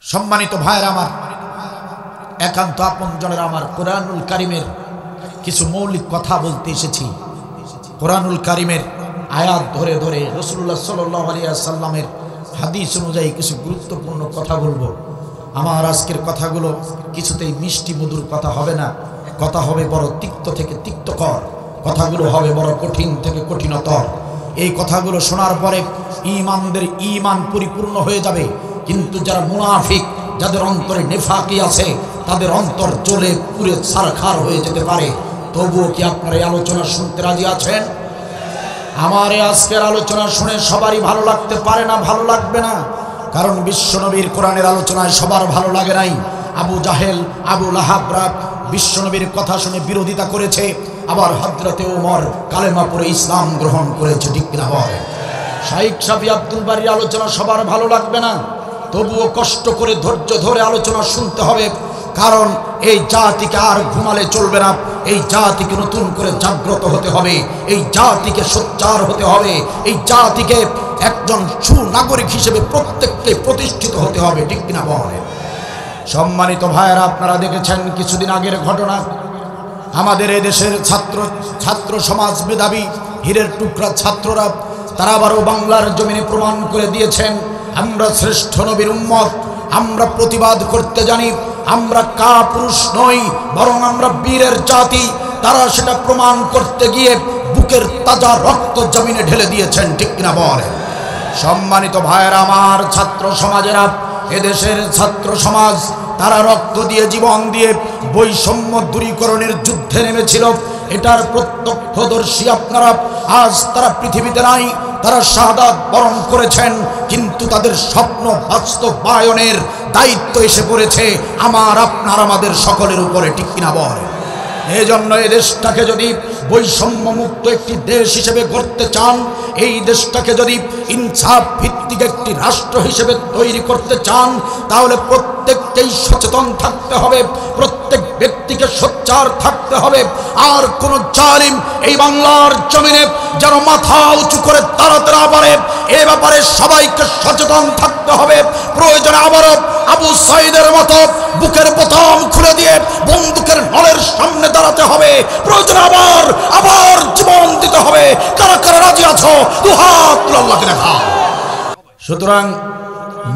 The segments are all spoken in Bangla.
সম্মানিত ভাইয়েরা আমার, একান্ত আপনজনের আমার, কোরআনুল কারিমের কিছু মৌলিক কথা বলতে এসেছি। কোরআনুল কারিমের আয়াত ধরে ধরে রাসূলুল্লাহ সাল্লাল্লাহু আলাইহি ওয়াসাল্লামের হাদিস অনুযায়ী কিছু গুরুত্বপূর্ণ কথা বলবো। আমার আজকের কথাগুলো কিছুতেই মিষ্টি মধুর কথা হবে না, কথা হবে বড় তিক্ত থেকে তিক্তকর, কথাগুলো হবে বড় কঠিন থেকে কঠিনতর। এই কথাগুলো শোনার পরে ঈমানদের ঈমান পরিপূর্ণ হয়ে যাবে, কিন্তু যারা মুনাফিক, যাদের অন্তরে নেফাকি আছে, তাদের অন্তর জ্বলে পুড়ে ছারখার হয়ে যেতে পারে। তবুও কি আপনারা এই আলোচনা শুনতে রাজি আছেন? আমার এই আজকের আলোচনা শুনে সবারই ভালো লাগতে পারে না, ভালো লাগবে না, কারণ বিশ্বনবীর কোরআনের আলোচনায় সবার ভালো লাগে নাই। আবু জাহেল, আবু লাহাবরা বিশ্বনবীর কথা শুনে বিরোধিতা করেছে, আবার হযরতে ওমর কালেমা পড়ে ইসলাম গ্রহণ করেছে, ঠিক কিনা বলে? শাইখ শাফি আব্দুল বারীর আলোচনা সবার ভালো লাগবে না, তবুও কষ্ট করে ধৈর্য ধরে আলোচনা শুনতে হবে, কারণ এই জাতিকে আর ঘুমালে চলবে না। এই জাতিকে নতুন করে জাগ্রত হতে হবে, এই জাতিকে সোচ্চার হতে হবে, এই জাতিকে একজন সুনাগরিক হিসেবে প্রত্যেককে প্রতিষ্ঠিত হতে হবে, ঠিক কিনা বলে? সম্মানিত ভাইয়েরা, আপনারা দেখেছেন কিছুদিন আগের ঘটনা, আমাদের এই দেশের ছাত্র সমাজ, মেধাবী হীরের টুকরা ছাত্ররা, তারা আবারও বাংলার জমিনে প্রমাণ করে দিয়েছেন আমরা শ্রেষ্ঠ নবীর উম্মত। আমরা প্রতিবাদ করতে জানি, আমরা কাপুরুষ নই, বরং আমরা বীরের জাতি। তারা সেটা প্রমাণ করতে গিয়ে বুকের তাজা রক্ত জমিনে ঢেলে দিয়েছেন, ঠিক কিনা বলে? সম্মানিত ভাইয়েরা আমার, ছাত্র সমাজেরা, এদেশের ছাত্র সমাজ, তারা রক্ত দিয়ে, জীবন দিয়ে বৈষম্য দূরীকরণের যুদ্ধে নেমেছিল। এটার প্রত্যক্ষদর্শী আপনারা। আজ তারা পৃথিবীতে নাই, তারা শাহাদাত বরণ করেছেন, কিন্তু তাদের স্বপ্ন বাস্তবায়নের দায়িত্ব এসে পড়েছে আমার, আপনার, আমাদের সকলের উপরে, ঠিক কিনা বলে? এই জন্য এই দেশটাকে যদি বৈষম্য মুক্ত একটি দেশ হিসেবে গড়তে চান, এই দেশটাকে যদি ইনসাফ ভিত্তিক একটি রাষ্ট্র হিসেবে তৈরি করতে চান, তাহলে প্রত্যেককেই সচেতন থাকতে হবে, প্রত্যেক ব্যক্তিকে সোচ্চার থাকতে হবে। আর কোন জালিম এই বাংলার জমিনে যেন মাথা উঁচু করে দাঁড়াতে না পারে, এ ব্যাপারে সবাইকে সচেতন থাকতে হবে। প্রয়োজনে আবারও আবু সাইদের মতো বুকের বোতাম খুলে দিয়ে বন্দুকের নলের সামনে দাঁড়াতে হবে, প্রয়োজনে আবার জীবন দিতে হবে। কারা কারা রাজি আছো? দুহাত তুলে আল্লাহকে দেখাও। সুতরাং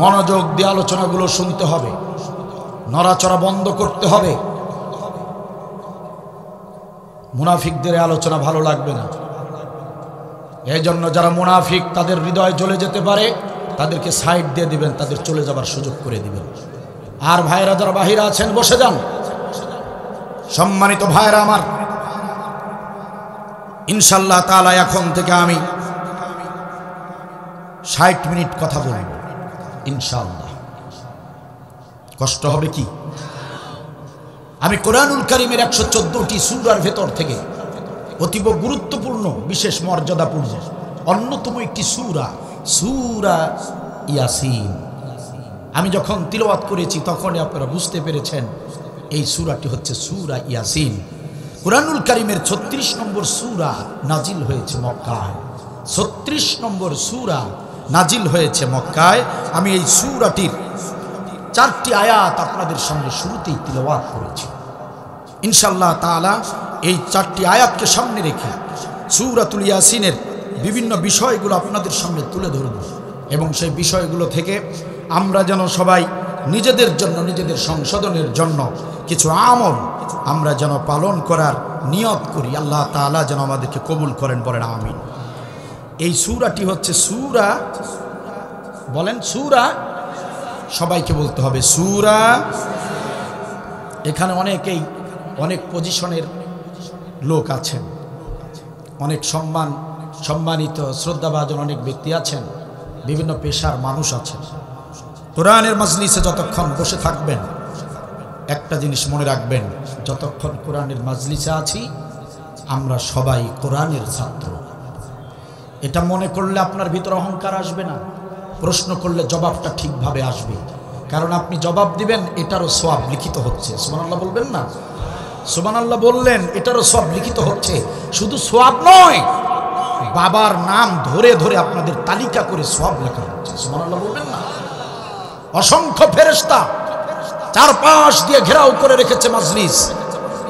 মনোযোগ দিয়ে আলোচনাগুলো শুনতে হবে, নড়াচড়া বন্ধ করতে হবে। মুনাফিকদের আলোচনা ভালো লাগবে না, এই জন্য যারা মুনাফিক, তাদের হৃদয় জ্বলে যেতে পারে, তাদেরকে সাইড দিয়ে দিবেন, তাদের চলে যাবার সুযোগ করে দিবেন। আর ভাইরা যারা বাহিরে আছেন, বসে যান। সম্মানিত ভাইরা আমার, ইনশাআল্লাহ তাআলা এখন থেকে আমি 60 মিনিট কথা বলব ইনশাআল্লাহ। কষ্ট হবে কি? আমি কোরআনুল কারীমের 114টি সূরার ভেতর থেকে অতীব গুরুত্বপূর্ণ, বিশেষ মর্যাদাপূর্ণ অন্যতম একটি সূরা ইয়াসিন আমি যখন তিলাওয়াত করেছি, তখনই আপনারা বুঝতে পেরেছেন এই সূরাটি হচ্ছে সূরা ইয়াসিন। কোরআনুল কারীমের 36 নম্বর সূরা নাজিল হয়েছে মক্কায়। 36 নম্বর সূরা নাজিল হয়েছে মক্কায়। আমি এই সূরাটির 4টি আয়াত আপনাদের সামনে শুরুতেই তিলাওয়াত করেছি। ইনশাআল্লাহ তাআলা এই 4টি আয়াতকে সামনে রেখে সূরাতুল ইয়াসিনের বিভিন্ন বিষয়গুলো আপনাদের সামনে তুলে ধরব, এবং সেই বিষয়গুলো থেকে আমরা যেন সবাই নিজেদের জন্য, নিজেদের সংশোধনের জন্য কিছু আমল আমরা যেন পালন করার নিয়ত করি। আল্লাহ তাআলা যেন আমাদেরকে কবুল করেন, বলেন আমিন। এই সূরাটি হচ্ছে সূরা, বলেন সূরা, সবাইকে বলতে হবে সূরা। এখানে অনেক পজিশনের লোক আছেন, অনেক সম্মানিত শ্রদ্ধাভাজন অনেক ব্যক্তি আছেন, বিভিন্ন পেশার মানুষ আছেন। কোরআনের মাজলিসে যতক্ষণ বসে থাকবেন, একটা জিনিস মনে রাখবেন, যতক্ষণ কোরআনের মাজলিসে আছি আমরা সবাই কোরআনের ছাত্র। এটা মনে করলে আপনার ভিতরে অহংকার আসবে না, প্রশ্ন করলে জবাবটা ঠিকভাবে আসবে, কারণ আপনি জবাব দিবেন, এটারও সওয়াব লিখিত হচ্ছে। সুবহানাল্লাহ বলবেন না? সুবহানাল্লাহ বললেন, এটারও সওয়াব লিখিত হচ্ছে। শুধু সওয়াব নয়, বাবার নাম ধরে ধরে আপনাদের তালিকা করে সওয়াব লেখা হচ্ছে। সুবহানাল্লাহ বলবেন না? অসংখ্য ফেরেশতা চারপাশ দিয়ে ঘেরাও করে রেখেছে মাজলিস,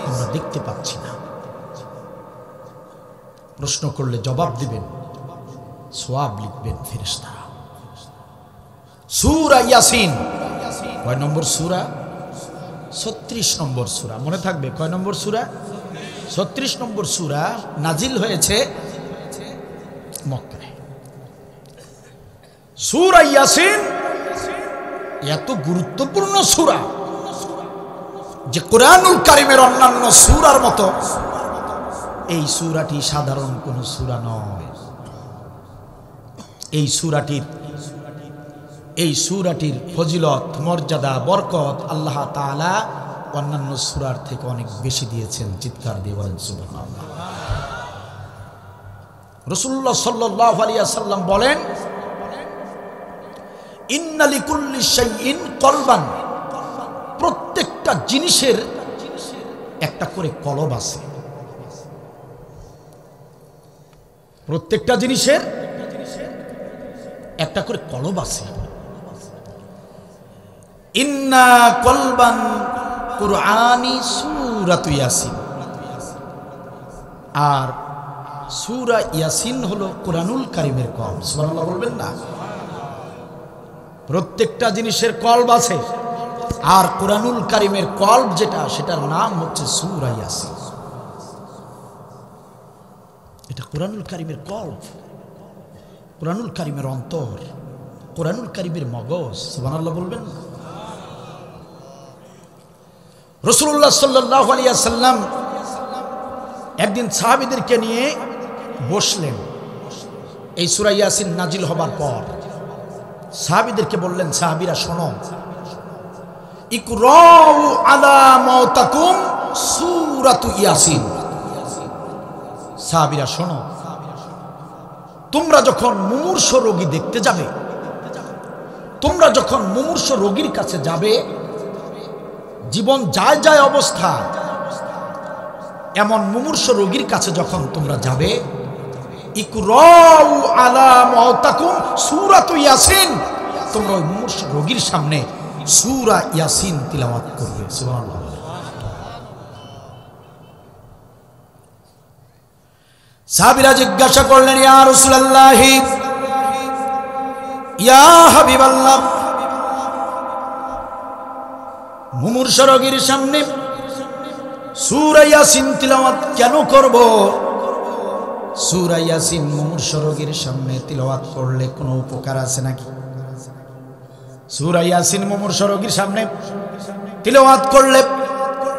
আমরা দেখতে পাচ্ছি না। প্রশ্ন করলে জবাব দিবেন, সওয়াব লিখবেন ফেরেশতারা। সূরা ইয়াসিন কয় নম্বর সূরা? 36 নম্বর সূরা। মনে থাকবে কয় নম্বর সূরা? 36 নম্বর সূরা নাজিল হয়েছে মক্কায়। সূরা ইয়াসিন এত গুরুত্বপূর্ণ সূরা যে কোরআনুল কারীমের অন্যান্য সূরার মতো এই সূরাটি সাধারণ কোন সূরা নয়। এই সূরাটির ফজিলত, মর্যাদা, বরকত আল্লাহ তাআলা অন্যান্য সূরার থেকে অনেক বেশি দিয়েছেন। চিৎকার দিয়ে বলেন সুবহানাল্লাহ। রাসূলুল্লাহ সাল্লাল্লাহু আলাইহি ওয়াসাল্লাম বলেন, ইন্না লিকুল্লি শাইইন কলবান, প্রত্যেকটা জিনিসের একটা করে কলব আছে। প্রত্যেকটা জিনিসের একটা করে কলব আছে। ইন্না কলবান কুরআনি সূরাতু ইয়াসিন, আর সূরা ইয়াসিন হলো কোরআনুল কারীমের কলব। সুবহানাল্লাহ বলবেন না? প্রত্যেকটা জিনিসের কলব আছে, আর কোরআনুল কারীমের কলব যেটা, সেটার নাম হচ্ছে সূরা ইয়াসিন। এটা কোরআনুল কারীমের কলব, কোরআনুল কারীমের অন্তর, কোরআনুল কারীমের মগজ। সুবহানাল্লাহ বলবেন না? রাসূলুল্লাহ সাল্লাল্লাহু আলাইহি ওয়াসাল্লাম একদিন সাহাবীদেরকে নিয়ে বসলেন। এই সূরা ইয়াসিন নাজিল হবার পর সাহাবীদেরকে বললেন, সাহাবীরা শোনো, ইকরাউ আলা মাউতাকুম সূরাতু ইয়াসিন। সাহাবীরা শোনো, তোমরা যখন মুমূর্ষ রোগী দেখতে যাবে, তোমরা যখন মুমূর্ষ রোগীর কাছে যাবে, জীবন যায় যায় অবস্থা, এমন মুমূর্ষ রোগীর কাছে যখন তোমরা যাবে, ইকরাউ আলা মাউতাকুম সূরাতু ইয়াসিন, তোমরা ওই মুমূর্ষ রোগীর সামনে সূরা ইয়াসিন তিলাওয়াত করবে। সুবহানাল্লাহ। সাহাবীরা জিজ্ঞাসা করলেন, ইয়া রাসূলুল্লাহ, ইয়া হাবিবাল্লাহ, মুমূর্ষ রোগীর সামনে সূরা ইয়াসিন তিলাওয়াত কেন করব? সূরা ইয়াসিন মুমূর্ষ রোগীর সামনে তিলাওয়াত করলে কোনো উপকার আছে নাকি? সূরা ইয়াসিন মুমূর্ষ রোগীর সামনে তিলাওয়াত করলে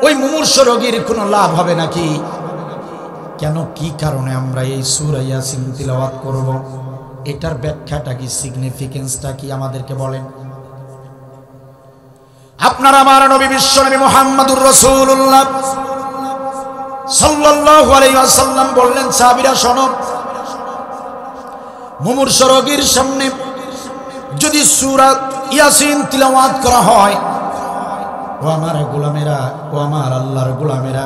ওই মুমূর্ষ রোগীর কোনো লাভ হবে নাকি? কেন, কি কারণে আমরা এই সূরা ইয়াসিন তিলাওয়াত করব? এটার ব্যাখ্যাটা কি, সিগনিফিকেন্সটা কি আমাদেরকে বলেন। আপনার আমার নবী বিশ্বনবী মুহাম্মদুর রাসূলুল্লাহ সাল্লাল্লাহু আলাইহি ওয়াসাল্লাম বললেন, সাহাবীরা শোনো, মুমূর্ষ রোগীর সামনে যদি সূরা ইয়াসিন তিলাওয়াত করা হয়, ও আমার গোলামেরা, ও আমার আল্লাহর গোলামেরা,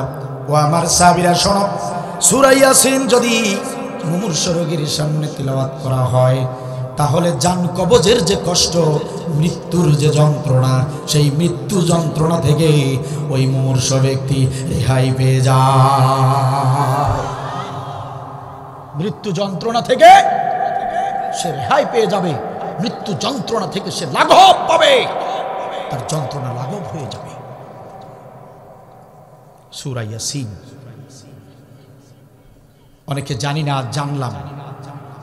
ও আমার সাহাবীরা শোনো, সূরা ইয়াসিন যদি মুমূর্ষ রোগীর সামনে তিলাওয়াত করা হয়, তাহলে জান কবজের যে কষ্ট, মৃত্যুর যে যন্ত্রণা, সেই মৃত্যু যন্ত্রণা থেকে ওই মুমূর্ষ ব্যক্তি রেহাই পেয়ে যায়। মৃত্যু যন্ত্রণা থেকে সে রেহাই পেয়ে যাবে, মৃত্যু যন্ত্রণা থেকে সে লাঘব পাবে, তার যন্ত্রণা লাঘব হয়ে যাবে। সূরা ইয়াসিন অনেকে জানি না, জানলাম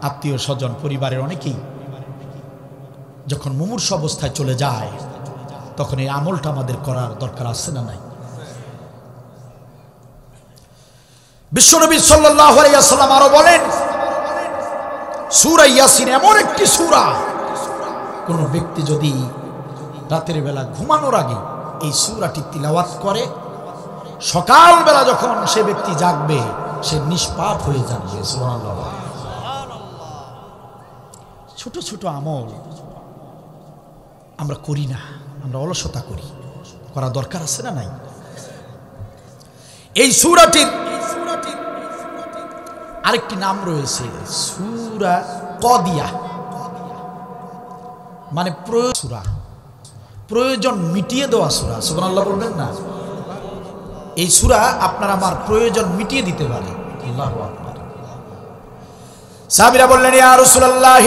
আত্মীয় স্বজন পরিবারের অনেকেই যখন মুমূর্ষ অবস্থায় চলে যায়, তখন এই আমলটা আমাদের করার দরকার আছে না নাই? বিশ্বনবী সাল্লাল্লাহু আলাইহি ওয়াসাল্লাম আরো বলেন, সূরা ইয়াসিন এমন একটি সূরা, কোন ব্যক্তি যদি রাতের বেলা ঘুমানোর আগে এই সূরাটি তিলাওয়াত করে, সকালবেলা যখন সে ব্যক্তি জাগবে, সে নিষ্পাপ হয়ে যাবে। সুবহানাল্লাহ। ছোট ছোট আমল আমরা করি না, আমরা অলসতা করি, করা দরকার আছে না নাই? এই সূরাটির আরেকটি নাম রয়েছে, সূরা কদিয়া, মানে সূরা। প্রয়োজন মিটিয়ে দেওয়া সূরা। সুবহানাল্লাহ বলবেন না? এই সূরা আপনার আমার প্রয়োজন মিটিয়ে দিতে পারে। আল্লাহু আকবার। সাহাবীরা বললেন, ইয়া রাসূলুল্লাহ,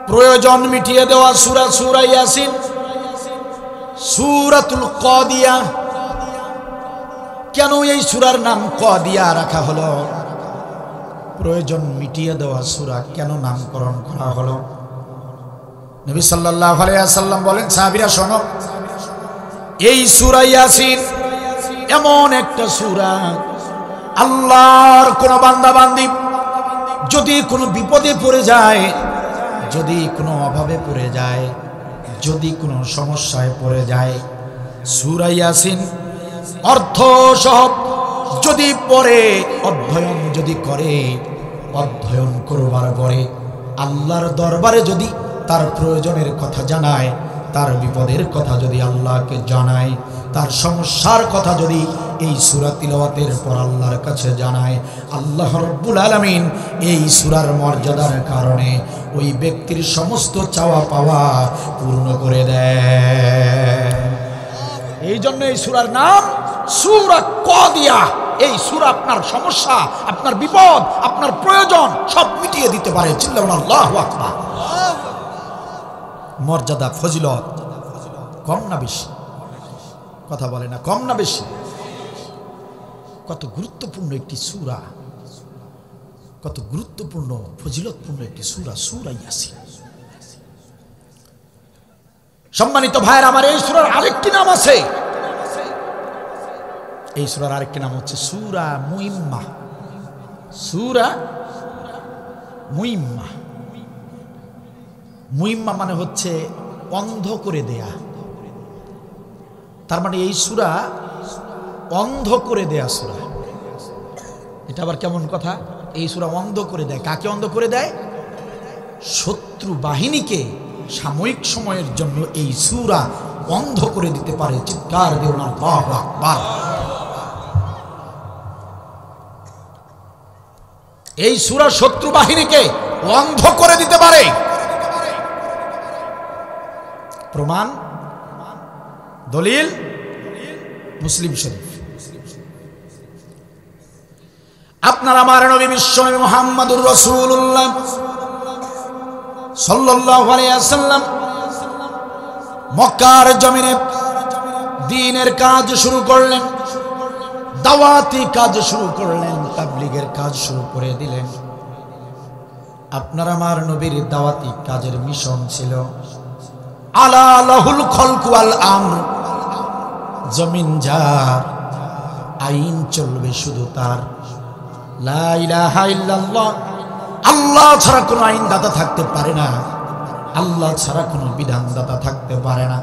প্রয়োজন মিটিয়ে দেওয়া সূরা সূরা ইয়াসিন, সূরাতুল কাদিয়া। কেন এই সূরার নাম কাদিয়া রাখা হলো? প্রয়োজন মিটিয়ে দেওয়া সূরা কেন নামকরণ করা হলো? নবী সাল্লাল্লাহু আলাইহি ওয়াসাল্লাম বলেন, সাহাবীরা শোনো, এই সূরা ইয়াসিন এমন একটা সূরা, আল্লাহর কোন বান্দা বান্দি যদি কোনো বিপদে পড়ে যায়, যদি কোনো অভাবে পড়ে যায়, যদি কোনো সমস্যায় পড়ে যায়, সূরা ইয়াসিন অর্থ সহ যদি পড়ে, অধ্যয়ন যদি করে, অধ্যয়ন করবার পরে আল্লাহর দরবারে যদি তার প্রয়োজনের কথা জানায়, তার বিপদের কথা যদি আল্লাহকে জানায়, তার সমস্যার কথা যদি এই সূরা তিলাওয়াতের পর আল্লাহর কাছে জানায়, আল্লাহ রাব্বুল আলামিন এই সূরার মর্যাদার কারণে ওই ব্যক্তির সমস্ত চাওয়া পাওয়া পূর্ণ করে দেয়। এই জন্য এই সূরার নাম সূরা কাদিয়া। এই সূরা আপনার সমস্যা, আপনার বিপদ, আপনার প্রয়োজন সব মিটিয়ে দিতে পারে। চিল্লাবেন আল্লাহু আকবার। মর্যাদা, ফজিলত কম না বেশি? কথা বলে না, কম না বেশি? কত গুরুত্বপূর্ণ একটি সূরা, কত গুরুত্বপূর্ণ ফজিলতপূর্ণ একটি সূরা, সূরা ইয়াসিন। সম্মানিত ভাইয়েরা আমার, এই সূরার আরেকটি নাম আছে। এই সূরার আরেকটি নাম হচ্ছে সূরা মুইম্মা। সূরা মুইম্মা। মুইম্মা মানে হচ্ছে অন্ধ করে দেয়া। তার মানে এই সূরা অন্ধ করে দেয়া সূরা। এটা আবার কেমন কথা? এই সূরা অন্ধ করে দেয়। কাকে অন্ধ করে দেয়? শত্রু বাহিনীকে সাময়িক সময়ের জন্য এই সূরা অন্ধ করে দিতে পারে। চিৎকার দিও না আল্লাহু আকবার। এই সূরা শত্রু বাহিনীকে অন্ধ করে দিতে পারে। প্রমাণ, দলিল মুসলিম শরীফ। আপনার আমার নবী বিশ্বনবী মুহাম্মদুর রাসূলুল্লাহ সাল্লাল্লাহু আলাইহি ওয়াসাল্লাম মক্কার জমিনে দ্বীনের কাজ শুরু করলেন, দাওয়াতি কাজ শুরু করলেন, তাবলীগের কাজ শুরু করে দিলেন। আপনার আমার নবীর দাওয়াতি কাজের মিশন ছিল আলা লাহুল খলকু ওয়াল আমর, জমিন যার, আইন চলবে শুধু তার। লা ইলাহা ইল্লাল্লাহ, আল্লাহ ছাড়া কোনো আইনদাতা থাকতে পারে না, আল্লাহ ছাড়া কোনো বিধানদাতা থাকতে পারে না।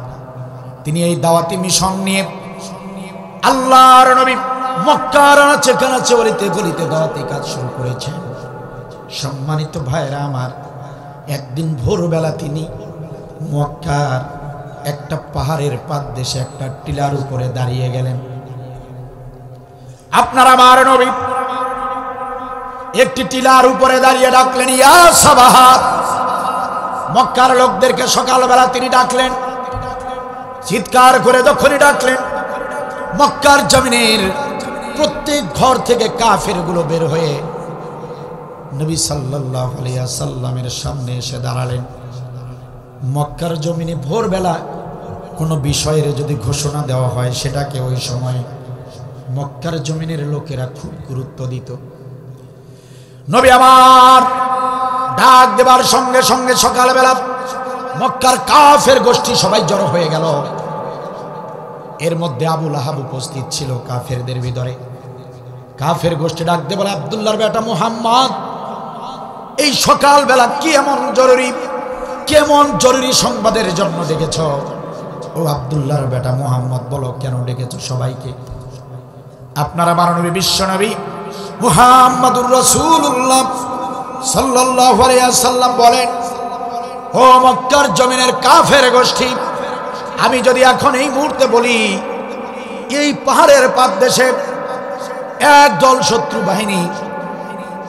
তিনি এই দাওয়াতি মিশন নিয়ে আল্লাহর নবী মক্কার আনাচে কানাচে গলিতে গলিতে দাওয়াতি কাজ শুরু করেছেন। সম্মানিত ভাইরা আমার, একদিন ভোরবেলা তিনি মক্কার একটা পাহাড়ের পাদদেশে একটা টিলার উপরে দাঁড়িয়ে গেলেন। আপনার আমার নবী একটি টিলার উপরে দাঁড়িয়ে ডাকলেন, ইয়া সাবাহাত। মক্কার লোকদেরকে সকালবেলা তিনি ডাকলেন, চিৎকার করে যখনই ডাকলেন, মক্কার জমিনের প্রত্যেক ঘর থেকে কাফেরগুলো বের হয়ে নবী সাল্লাল্লাহু আলাইহি ওয়াসাল্লামের সামনে এসে দাঁড়ালেন। মক্কার জমিনে ভোরবেলা কোনো বিষয়ের যদি ঘোষণা দেওয়া হয়, সেটাকে ওই সময় মক্কার জমিনের লোকেরা খুব গুরুত্ব দিত। নবী আমার ডাক দেবার সঙ্গে সঙ্গে সকালবেলা মক্কার কাফের গোষ্ঠী সবাই জড়ো হয়ে গেল। এর মধ্যে আবু লাহাব উপস্থিত ছিল কাফেরদের ভিতরে। কাফের গোষ্ঠী ডাক দিয়ে বলে, আব্দুল্লাহর বেটা মুহাম্মদ, এই সকালবেলা কি এমন জরুরি, কেমন জরুরি সংবাদের জন্য ডেকেছ? ও আব্দুল্লাহর বেটা মুহাম্মদ, বলো কেন ডেকেছ সবাইকে? আপনারা মাননীয় বিশ্বনবী মুহাম্মদুর রাসূলুল্লাহ সাল্লাল্লাহু আলাইহি ওয়াসাল্লাম বলেন, ও মক্কার জমিনের কাফের গোষ্ঠী, আমি যদি এখন এই মুহূর্তে বলি এই পাহাড়ের পাদদেশে একদল শত্রু বাহিনী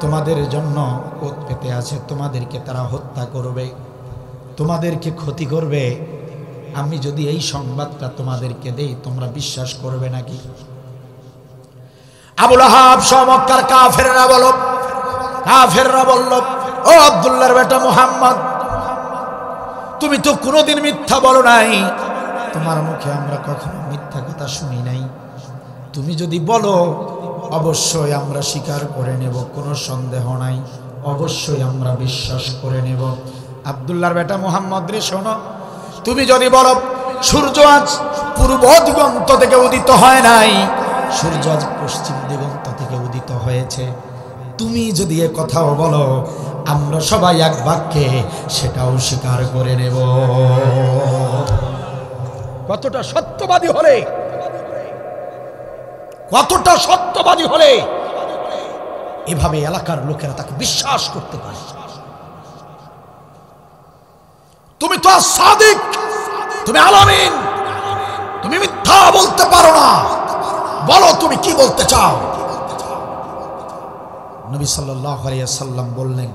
তোমাদের জন্য ওত পেতে আছে, তোমাদেরকে তারা হত্যা করবে, তোমাদেরকে ক্ষতি করবে। আমি যদি এই সংবাদটা তোমাদেরকে দেই তোমরা বিশ্বাস করবে নাকি? আবু লাহাব মক্কার কাফেররা বলল, ও আব্দুল্লাহর বেটা মুহাম্মদ, তুমি তো কোনোদিন মিথ্যা বলো নাই, তোমার মুখে আমরা কখনো মিথ্যা কথা শুনি নাই। তুমি যদি বলো অবশ্যই আমরা স্বীকার করে নেব, কোনো সন্দেহ নাই, অবশ্যই আমরা বিশ্বাস করে নেব। আব্দুল্লাহর বেটা মুহাম্মদ রে শোনো, তুমি যদি বলো সূর্য আজ পূর্ব দিগন্ত থেকে উদিত হয় নাই, সূর্য আজ পশ্চিম দিগন্ত থেকে উদিত হয়েছে, তুমি যদি এ কথাও বলো, আমরা সবাই এক বাক্যে সেটাও স্বীকার করে নেব। কতটা সত্যবাদী হলে, কতটা সত্যবাদী হলে এভাবে এলাকার লোকেরা তাকে বিশ্বাস করতে পারে। তুমি তো সাদিক, তুমি আলামিন, তুমি মিথ্যা বলতে পারো না, বলো তুমি কি বলতে চাও। নবী সাল্লাল্লাহু আলাইহি ওয়াসাল্লাম বললেন,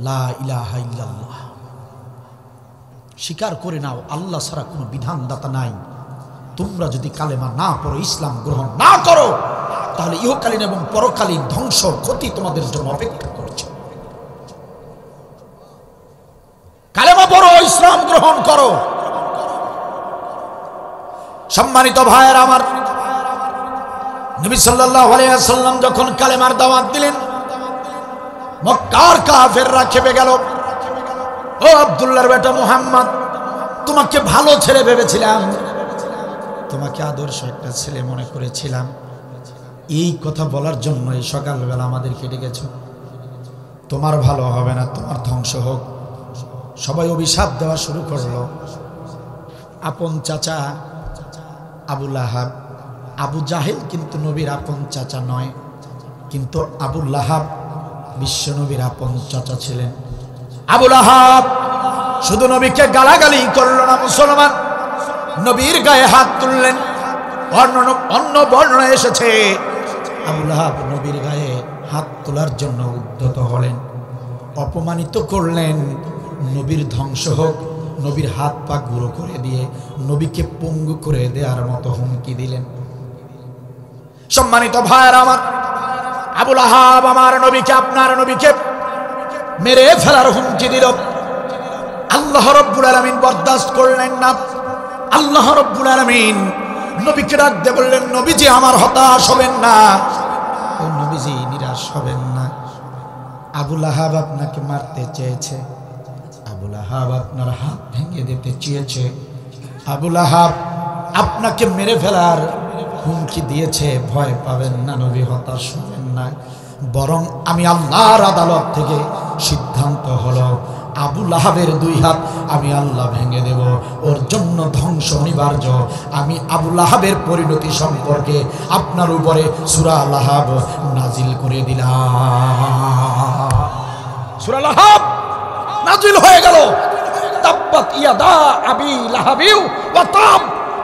লা ইলাহা ইল্লাল্লাহ, স্বীকার করে নাও আল্লাহ ছাড়া কোনো বিধানদাতা নাই। তোমরা যদি কালেমা না পড়ো, ইসলাম গ্রহণ না করো, তাহলে ইহকালীন এবং পরকালীন ধ্বংস ক্ষতি তোমাদের জন্য অপেক্ষা করছে। কালেমা পড়ো, ইসলাম গ্রহণ করো। সম্মানিত ভাইয়েরা আমার, নবী সাল্লাল্লাহু আলাইহি ওয়াসাল্লাম যখন কালেমার দাওয়াত দিলেন, মক্কার কাফেররা খেপে গেল। ও আব্দুল্লাহর বেটা মুহাম্মদ, তোমাকে ভালো ছেলে ভেবেছিলাম, তোমাকে আদর্শ একটা ছেলে মনে করেছিলাম, এই কথা বলার জন্য এই সকালবেলা আমাদেরকে ডেকেছ। তোমার ভালো হবে না, তোমার ধ্বংস হোক। সবাই অভিশাপ দেওয়া শুরু করলো। আপন চাচা আবু লাহাব, আবু জাহেল কিন্তু নবীর আপন চাচা নয়, কিন্তু আবু লাহাব বিশ্ব নবীর আপন চাচা ছিলেন। আবু লাহাব শুধু নবীকে গালাগালি করল না, মুসলমান নবীর গায়ে হাত তুললেন। অন্য বর্ণনা এসেছে আবু লাহাব নবীর গায়ে হাত তোলার জন্য উদ্যত হলেন, অপমানিত করলেন। নবীর ধ্বংস হোক, নবীর হাত পা গুঁড়ো করে দিয়ে নবীকে পঙ্গু করে দেওয়ার মতো হুমকি দিলেন। সম্মানিত ভাইয়েরা আমার, আবু লাহাব আমার নবীকে, আপনার নবীকে মেরে ফেলার হুমকি দিল। আল্লাহ রাব্বুল আলামিন বরদাস্ত করলেন না। আল্লাহ রাব্বুল আলামিন নবীকে ডাক দিয়ে বললেন, নবীজি আমার হতাশ হবেন না, ও নবীজি নিরাশ হবেন না। আবু লাহাব আপনাকে মারতে চেয়েছে, আবু লাহাব আপনার হাত ভেঙে দিতে চেয়েছে, আবু লাহাব আপনাকে মেরে ফেলার হুমকি দিয়েছে। ভয় পাবেন না, নবী হতাশ হবেন না। বরং আমি আল্লাহর আদালত থেকে সিদ্ধান্ত হলো আবু লাহাবের দুই হাত আমি আল্লাহ ভেঙে দেব, ওর জন্য ধ্বংস অনিবার্য। আমি আবু লাহাবের পরিণতি সম্পর্কে আপনার উপরে সূরা লাহাব নাজিল করে দিলাম। সূরা লাহাব নাজিল হয়ে গেল। তাব্বাত ইয়াদা আবি লাহাবিউ ওয়া তাব।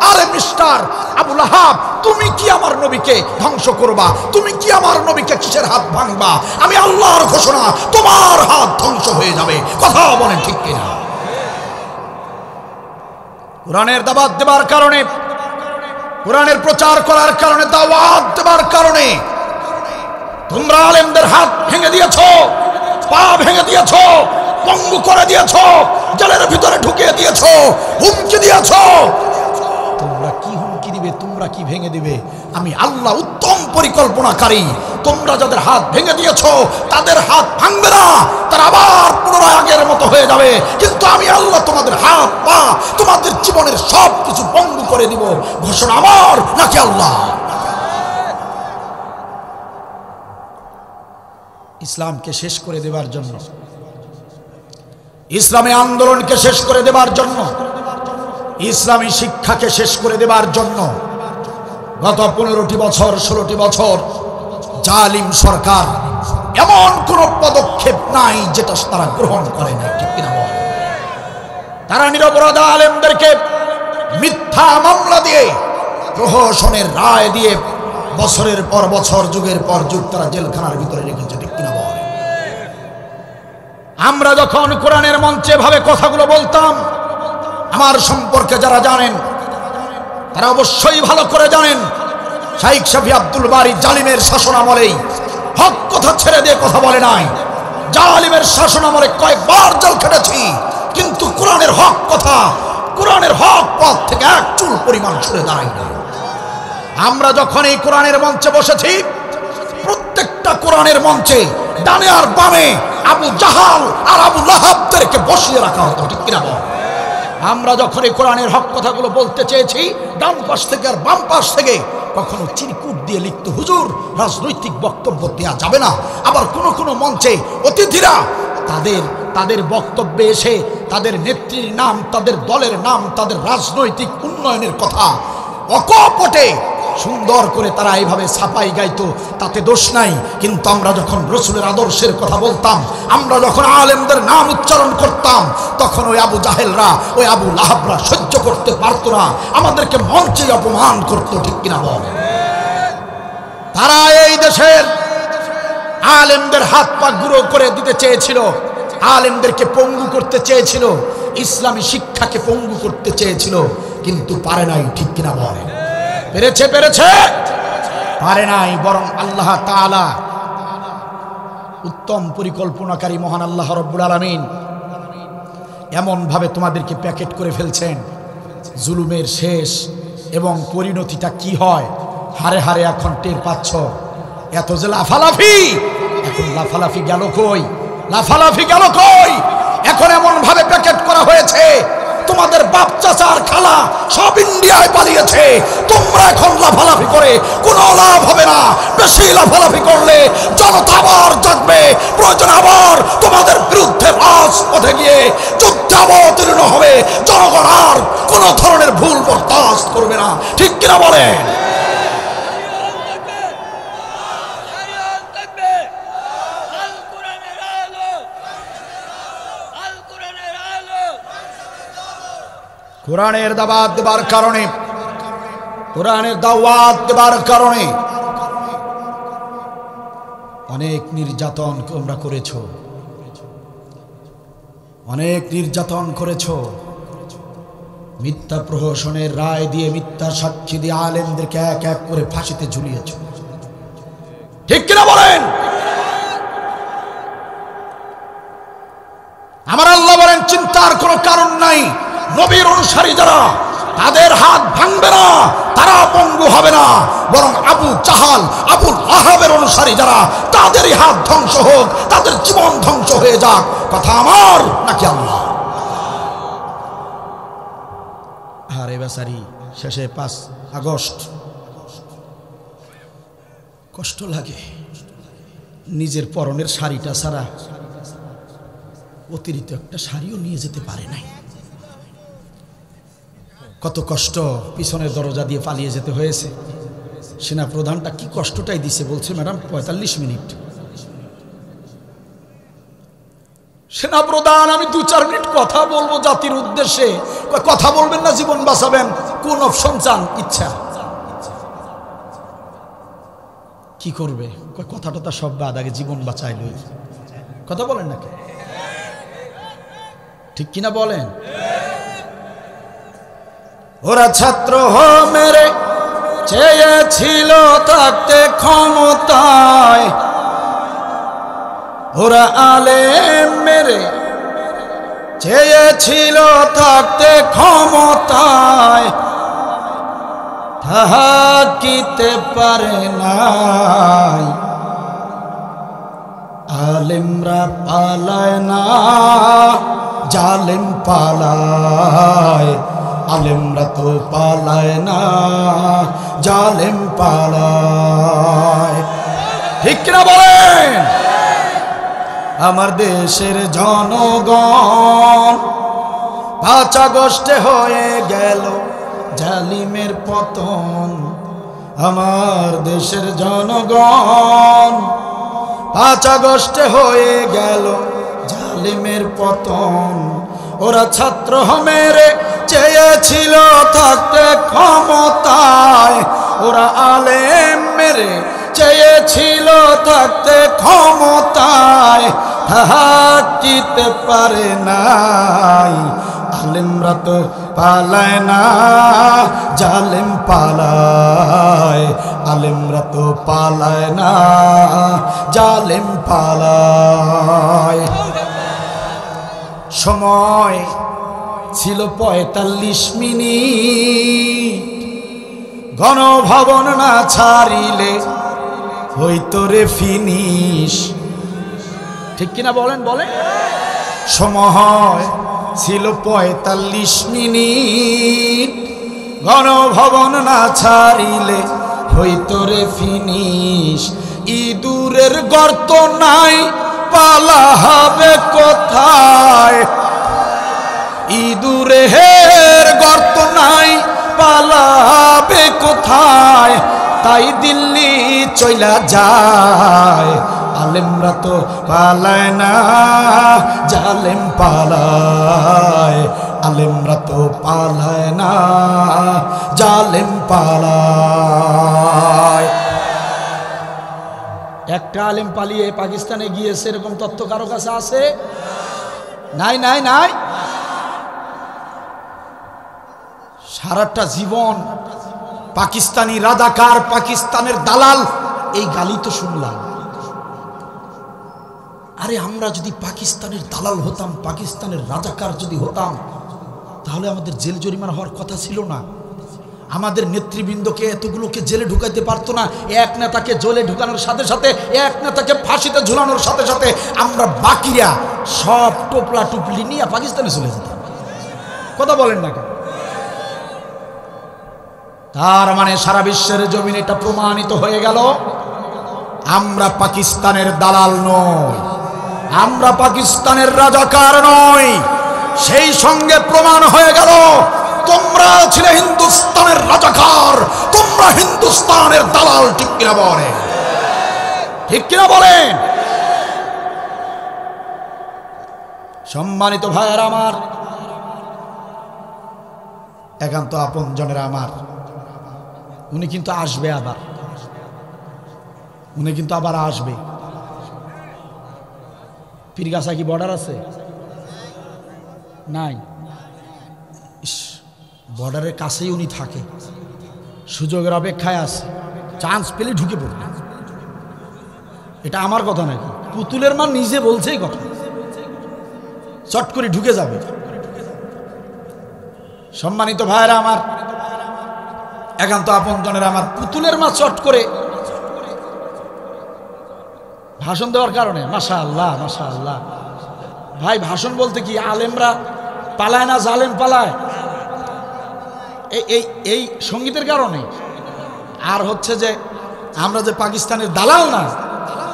আরে মিস্টার আবু লাহাব, তুমি কি আমার নবীকে ধ্বংস করবা? তুমি কি আমার নবীকে কিসের হাত ভাঙবা? আমি আল্লাহর ঘোষণা, তোমার হাত ধ্বংস হয়ে যাবে। কথা বলেন ঠিক কিনা? কোরআনের দাওয়াত দেবার কারণে, কোরআনের প্রচার করার কারণে, দাওয়াত দেবার কারণে তোমরা আলেমদের হাত ভেঙে দিয়েছো, পা ভেঙে দিয়েছো, পঙ্গু করে দিয়েছো, জেলের ভিতরে ঢুকিয়ে দিয়েছো, হুমকি দিয়েছো। তোমরা কি হুমকি দিবে, তোমরা কি ভেঙে দিবে? আমি আল্লাহ উত্তম পরিকল্পনাকারী। তোমরা যাদের হাত ভেঙে দিয়েছো তাদের হাত ভাঙবে না, তারা আবার পুনরায় আগের মতো হয়ে যাবে। কিন্তু আমি আল্লাহ তোমাদের হাত পা, তোমাদের জীবনের সব কিছু পঙ্গু করে দিব। ঘোষণা আমার নাকি আল্লাহ? ইসলামকে শেষ করে দেবার জন্য, ইসলামী আন্দোলনকে শেষ করে দেবার জন্য, ইসলামী শিক্ষাকে শেষ করে দেবার জন্য গত 15টি বছর 16টি বছর জালিম সরকার এমন কোন পদক্ষেপ নাই যেটা তারা গ্রহণ করে না, ঠিক কিনা বল? তারা নিরপরাধ আলেমদেরকে মিথ্যা মামলা দিয়ে, প্রহসনের রায় দিয়ে বছরের পর বছর, যুগের পর যুগ তারা জেলখানার ভিতরে রেখেছে, ঠিক কিনা বল? আমরা যখন কোরআনের মঞ্চে ভাবে কথাগুলো বলতাম, আমার সম্পর্কে যারা জানেন তারা অবশ্যই ভালো করে জানেন, শাইখ শফি আব্দুল বারী জালিমের শাসনামলেই হক কথা ছেড়ে দিয়ে কথা বলে নাই। জালিমের শাসনামলে কয়েকবার জেল খেটেছি, কিন্তু কোরআনের হক কথা, কোরআনের হক পথ থেকে এক চুল পরিমাণ সরে দাঁড়াই না। আমরা যখন এই কোরআনের মঞ্চে বসেছি, প্রত্যেকটা কোরআনের মঞ্চে ডানে আর বামে আবু জাহাল আর আবু লাহাবদেরকে বসিয়ে রাখা হতো, ঠিক কিনা বল? আমরা যখন এই কোরআনের হক কথাগুলো বলতে চেয়েছি, ডান পাশ থেকে আর বাম পাশ থেকে কখনো চিরকুট দিয়ে লিখত, হুজুর রাজনৈতিক বক্তব্য দেওয়া যাবে না। আবার কোন কোন মঞ্চে অতিথিরা তাদের বক্তব্যে এসে তাদের নেত্রীর নাম, তাদের দলের নাম, তাদের রাজনৈতিক উন্নয়নের কথা অকপটে সুন্দর করে তারা এইভাবে ছাপাই গাইতো, তাতে দোষ নাই। কিন্তু আমরা যখন রসুলের আদর্শের কথা বলতাম, আমরা যখন আলেমদের নাম উচ্চারণ করতাম, তখন ওই আবু জাহেলরা, ওই আবু লাহাবরা সহ্য করতে পারতো না, আমাদেরকে মঞ্চে অপমান করতো, ঠিক কিনা বল? তারা এই দেশের আলেমদের হাত পা গুঁড়ো করে দিতে চেয়েছিল, আলেমদেরকে পঙ্গু করতে চেয়েছিল, ইসলামী শিক্ষাকে পঙ্গু করতে চেয়েছিল, কিন্তু পারে নাই, ঠিক কিনা বল? পেরেছে? পারে নাই। বরং আল্লাহ তাআলা উত্তম পরিকল্পনাকারী মহান আল্লাহ রাব্বুল আলামিন এমন ভাবে তোমাদেরকে প্যাকেট করে ফেলছেন, জুলুমের শেষ এবং পরিণতিটা কি হয় হারে হারে এখন টের পাচ্ছ। এত যে লাফালাফি, এখন লাফালাফি গেল কই? লাফালাফি গেল কই? এখন এমন ভাবে প্যাকেট করা হয়েছে, তোমাদের বাপ চাচা আর খালা সব ইন্ডিয়ায় পালিয়েছে, তোমরা এখন লাফালাফি করে কোনো লাভ হবে না। বেশি লাফালাফি করলে জনতা আবার জাগবে, প্রয়োজন আবার তোমাদের বিরুদ্ধে রাজপথে গিয়ে যুদ্ধে অবতীর্ণ হবে। জনগণ আর কোনো ধরনের ভুল বরদাস্ত করবে না, ঠিক কিনা বলেন? কোরআনের দাওয়াত দেবার কারণে, কোরআনের দাওয়াত দেবার কারণে অনেক নির্যাতন তোমরা করেছো, অনেক নির্যাতন করেছো। মিথ্যা প্রহসনের রায় দিয়ে, মিথ্যা সাক্ষী দিয়ে আলেমদেরকে এক এক করে ফাঁসিতে ঝুলিয়েছো, ঠিক কিনা বলেন? আমার আল্লাহ বলেন, চিন্তার কোনো কারণ নাই। নবীর অনুসারী যারা, তাদের হাত ভাঙবে না, তারা পঙ্গু হবে না, বরং আবু জাহাল, আবু লাহাবের অনুসারী যারা, তাদেরই হাত ধ্বংস হোক, তাদের জীবন ধ্বংস হয়ে যাক। কথা আমার নাকি আল্লাহ? আরে বেচারি, শেষে 5 আগস্ট কষ্ট লাগে, নিজের পরনের শাড়িটা ছাড়া অতিরিক্ত একটা শাড়িও নিয়ে যেতে পারে নাই। কত কষ্ট, পিছনের দরজা দিয়ে পালিয়ে যেতে হয়েছে। সেনা প্রধানটা কি কষ্টটাই দিছে, বলছে ম্যাডাম 45 মিনিট। সেনা প্রধান, আমি 2-4 মিনিট কথা বলবো জাতির উদ্দেশ্যে। কথা বলবেন না জীবন বাঁচাবেন? কোন অপশন চান? ইচ্ছা। কি করবে? কথাটা সব বাদ, আগে জীবন বাঁচাই লই। কথা বলেন নাকি? ঠিক কিনা বলেন? ওরা ছাত্র মেরে চেয়েছিল থাকতে ক্ষমতায়, ওরা আলেম মেরে চেয়েছিল থাকতে ক্ষমতায়, থাকিতে পারে নাই। আলেমরা পালায় না, জালেম পালায়। আলেমরা তো পালায় না, জালেম পালায়, ঠিক কিনা বলেন? আমার দেশের জনগণ 5 আগস্টে হয়ে গেল জালিমের পতন। আমার দেশের জনগণ 5 আগস্টে হয়ে গেল জালিমের পতন। ওরা ছাত্র মেরে চেয়েছিল থাকতে ক্ষমতায়, ওরা আলেম মেরে চেয়েছিল থাকতে ক্ষমতায় থাকিতে পারে নাই। আলেমরা তো পালায় না, জালেম পালায়। আলেমরা তো পালায় না, জালেম পালায়। সময় ছিল ৪৫ মিনিট, গণভবন না ছাড়িলে হইতো রে ফিনিশ। ঠিক কিনা বলেন বলেন? সময় ছিল ৪৫ মিনিট, গণভবন না ছাড়িলে হইতো রে ফিনিশ। ইঁদুরের গর্ত নাই, পালা হবে কোথায়? ইঁদুরের গর্ত নাই, পালাবে কোথায়? তাই দিল্লি চইলা যায়। আলেমরা তো পালায় না, জালেম পালায়। আলেমরা তো পালায় না, জালেম পালায়। একটা আলেম পালিয়ে পাকিস্তানে গিয়েছে এরকম তথ্য কারো কাছে আছে? নাই নাই নাই। সারাটা জীবন পাকিস্তানি রাজাকার, পাকিস্তানের দালাল, এই গালি তো শুনলাম। আরে আমরা যদি পাকিস্তানের দালাল হতাম, পাকিস্তানের রাজাকার যদি হতাম, তাহলে আমাদের জেল জরিমানা হওয়ার কথা ছিল না। আমাদের নেতৃবৃন্দকে এতগুলোকে জেলে ঢুকাইতে পারতো না। এক নেতাকে জেলে ঢুকানোর সাথে সাথে, এক নেতাকে ফাঁসিতে ঝুলানোর সাথে সাথে আমরা বাকিরা সব টোপলা টুপলি নিয়ে পাকিস্তানে চলে যেতাম। কথা বলেন না কেন? তার মানে সারা বিশ্বের জমিনে এটা প্রমাণিত হয়ে গেল, আমরা পাকিস্তানের দালাল নই, আমরা পাকিস্তানের রাজাকার নই। সেই সঙ্গে প্রমাণ হয়ে গেল তোমরা ছিলে হিন্দুস্তানের রাজাকার, তোমরা হিন্দুস্তানের দালাল। ঠিক কিনা বলেন? ঠিক কিনা বলেন? সম্মানিত ভাইয়েরা আমার, একান্ত আপন জনেরা আমার, উনি কিন্তু আসবে, আবার উনি কিন্তু আবার আসবে। পীরগাছা কি বর্ডার আছে? নাই। বর্ডারের কাছেই উনি থাকে, সুযোগের অপেক্ষায় আছে, চান্স পেলে ঢুকে পড়বে। এটা আমার কথা নাকি? পুতুলের মা নিজে বলছেই কথা, চট করে ঢুকে যাবে। সম্মানিত ভাইরা আমার, একান্ত আপন জনের আমার, পুতুলের মা চট করে ভাষণ দেওয়ার কারণে, মাশাআল্লাহ মাশাআল্লাহ। ভাই ভাষণ বলতে কি আলেমরা পালায় না, জালেম পালায়? এই সঙ্গীতের কারণে, আর হচ্ছে যে আমরা যে পাকিস্তানের দালাল না,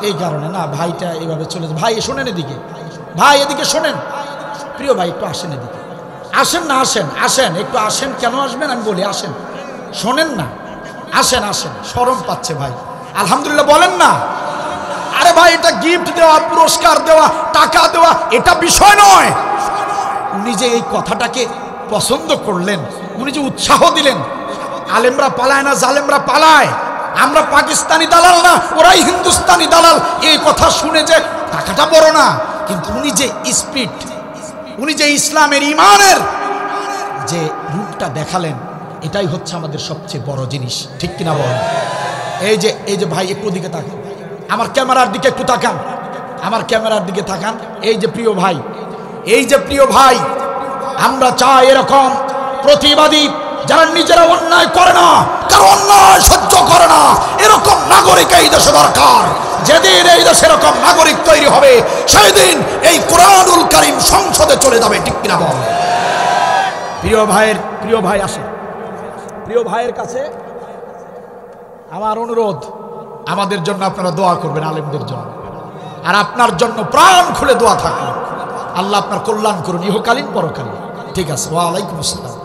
এই কারণে না। ভাইটা এইভাবে চলে যায়। ভাই শোনেন এদিকে, ভাই এদিকে শোনেন, প্রিয় ভাই একটু আসেন এদিকে, আসেন না, আসেন আসেন একটু আসেন। কেন আসবেন আমি বলি, আসেন, শোনেন না, আসেন আসেন। শরম পাচ্ছে ভাই, আলহামদুলিল্লাহ বলেন না। আরে ভাই এটা গিফট দেওয়া, পুরস্কার দেওয়া, টাকা দেওয়া এটা বিষয় নয়। উনি যে এই কথাটাকে পছন্দ করলেন, উনি যে উৎসাহ দিলেন, আলেমরা পালায় না, জালেমরা পালায়, আমরা পাকিস্তানি দালাল না, ওরাই হিন্দুস্তানি দালাল, এই কথা শুনে যে টাকাটা বড় না, কিন্তু উনি যে স্পিরিট, উনি যে ইসলামের ইমানের যে রূপটা দেখালেন, এটাই হচ্ছে আমাদের সবচেয়ে বড় জিনিস। ঠিক কিনা বলেন? এই যে ভাই একটু দিকে তাকান, আমার ক্যামেরার দিকে একটু তাকান, আমার ক্যামেরার দিকে তাকান। এই যে প্রিয় ভাই, এই যে প্রিয় ভাই, আমরা চাই এরকম প্রতিবাদী, যারা নিজেরা অন্যায় করে না, কারণ অন্যায় সহ্য করে না, এরকম নাগরিক এই দেশে দরকার। যেদিন এই দেশে এরকম নাগরিক তৈরি হবে, সেই দিন এই কোরআনুল কারীম সংসদে চলে যাবে। ঠিক কিনা বল? প্রিয় ভাই আসে, প্রিয় ভাইয়ের কাছে আমার অনুরোধ, আমাদের জন্য আপনারা দোয়া করবেন, আলেমদের জন্য, আর আপনার জন্য প্রাণ খুলে দোয়া থাকলো। আল্লাহ আপনার কল্যাণ করুন, ইহকালীন পরকালীন। ঠিক আছে, ওয়ালাইকুম আসসালাম।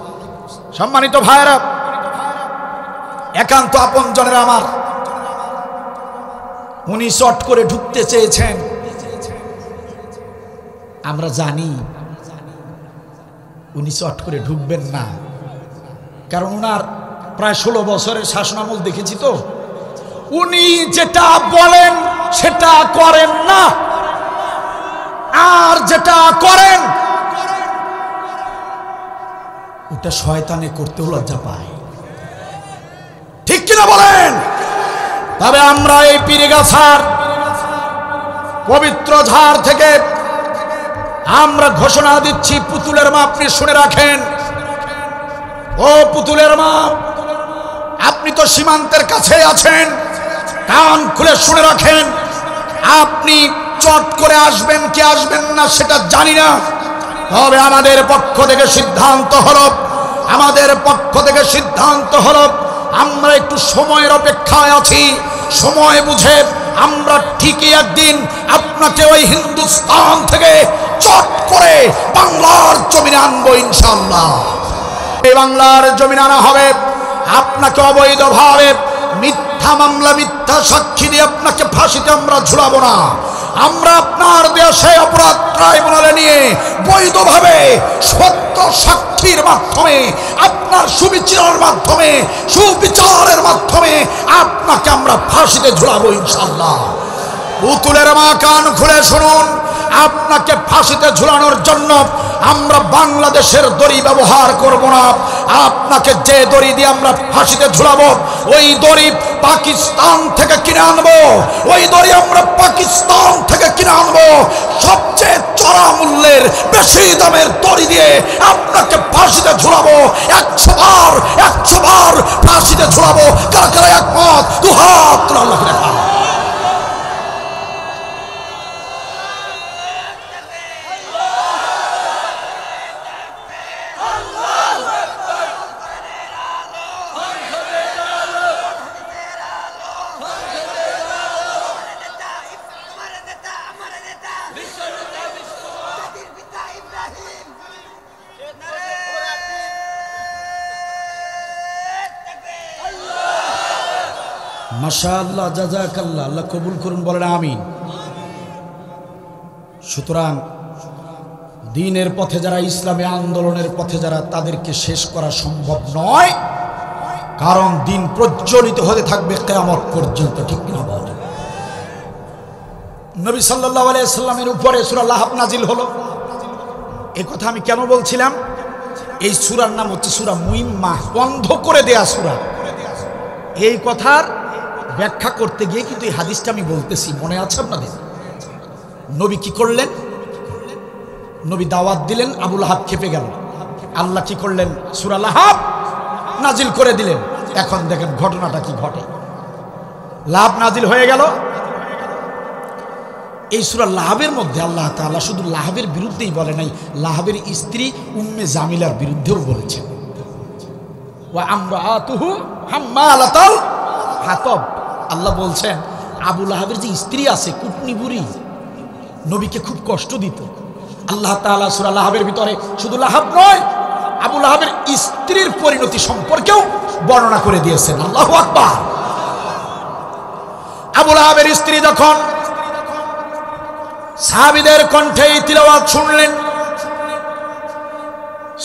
সম্মানিত ভাইয়েরা, একান্ত আপন জনের আমার, উনি চট করে ঢুকতে চেয়েছেন, আমরা জানি উনি চট করে ঢুকবেন না, কারণ ওনার প্রায় 16 বছরের শাসনামল দেখেছি তো। উনি যেটা বলেন সেটা করেন না, আর যেটা করেন ওটা শয়তানে করতেও লজ্জা পায়। ঠিক কিনা বলেন? তবে আমরা এই পীরগাছার পবিত্র ঝাড় থেকে আমরা ঘোষণা দিচ্ছি, পুতুলের মা আপনি শুনে রাখেন। ও পুতুলের মা, আপনি তো সীমান্তের কাছে আছেন, কান খুলে শুনে রাখেন। আপনি চট করে আসবেন কি আসবেন না সেটা জানি না, তবে আমাদের পক্ষ থেকে সিদ্ধান্ত হলো, আমরা একটু সময়ের অপেক্ষায় আছি। সময় বুঝে আমরা ঠিকই একদিন আপনাকে ওই হিন্দুস্তান থেকে চট করে বাংলার জমিনে আনবো ইনশাআল্লাহ। এই বাংলার জমিনে আনা হবে, আপনাকে অবৈধভাবে মিথ্যা মামলা, মিথ্যা সাক্ষী দিয়ে আপনাকে ফাঁসিতে আমরা ঝুলাবো না। আমরা আপনার দেশে অপরাধ ট্রাইব্যুনালে নিয়ে বৈধভাবে সত্য সাক্ষীর মাধ্যমে, আপনার সুবিচারের মাধ্যমে, সুবিচারের মাধ্যমে আপনাকে আমরা ফাঁসিতে ঝুলাবো ইনশাআল্লাহ। পুতুলের মা কান খুলে শুনুন, আপনাকে ফাঁসিতে ঝুলানোর জন্য আমরা বাংলাদেশের দড়ি ব্যবহার করব না। আপনাকে যে দড়ি দিয়ে আমরা ফাঁসিতে ঝুলাবো ওই দড়ি পাকিস্তান থেকে কিনে আনবো, ওই দড়ি আমরা পাকিস্তান থেকে কিনে আনবো। সবচেয়ে চড়া মূল্যের বেশি দামের দড়ি দিয়ে আপনাকে ফাঁসিতে ঝুলাবো। 100 বার ফাঁসিতে ঝুলাবো। কারা কারা একমত? দুহাত তুলে আল্লাহকে দেখা। মাশাআল্লাহ, জাযাকাল্লাহ, আল্লাহ কবুল করুন, বলেন আমিন। সুতরাং দ্বীনের পথে যারা, ইসলামী আন্দোলনের পথে যারা, তাদেরকে শেষ করা সম্ভব নয়, কারণ দ্বীন প্রজ্বলিত হতে থাকবে কিয়ামত পর্যন্ত। ঠিক না বলেন? নবী সাল্লাল্লাহু আলাইহি সাল্লামের উপরে সূরা লাহাব নাজিল হলো। এই কথা আমি কেন বলছিলাম? এই সূরার নাম হচ্ছে সূরা মুইম্মাহ, বন্ধ করে দেয়া সূরা। এই কথার ব্যাখ্যা করতে গিয়ে কিন্তু এই হাদিসটা আমি বলতেছি, মনে আছে আপনাদের? নবী কি করলেন? নবী দাওয়াত দিলেন, আবু লাহাব খেপে গেল। আল্লাহ কি করলেন? সূরা লাহাব নাজিল করে দিলেন। এখন দেখেন ঘটনাটা কি ঘটে। লাহাব নাজিল হয়ে গেল। এই সূরা লাহাবের মধ্যে আল্লাহ তাআলা শুধু লাহাবের বিরুদ্ধেই বলে নাই, লাহাবের স্ত্রী উম্মে জামিলার বিরুদ্ধেও বলেছেন। ওয়া আমরাতুহু হাম্মালাতাল হাতাব। আল্লাহ বলছেন আবু লাহাবের যে স্ত্রী আছে, কুটনি বুড়ি, নবীকে খুব কষ্ট দিত। আল্লাহ তাআলা সূরা লাহাবের ভিতরে শুধু লাহাব নয়, আবু লাহাবের স্ত্রীর পরিণতি সম্পর্কেও বর্ণনা করে দিয়েছেন। আল্লাহু আকবার। আবু লাহাবের স্ত্রী যখন সাহাবীদের কণ্ঠে তিলাওয়াত শুনলেন,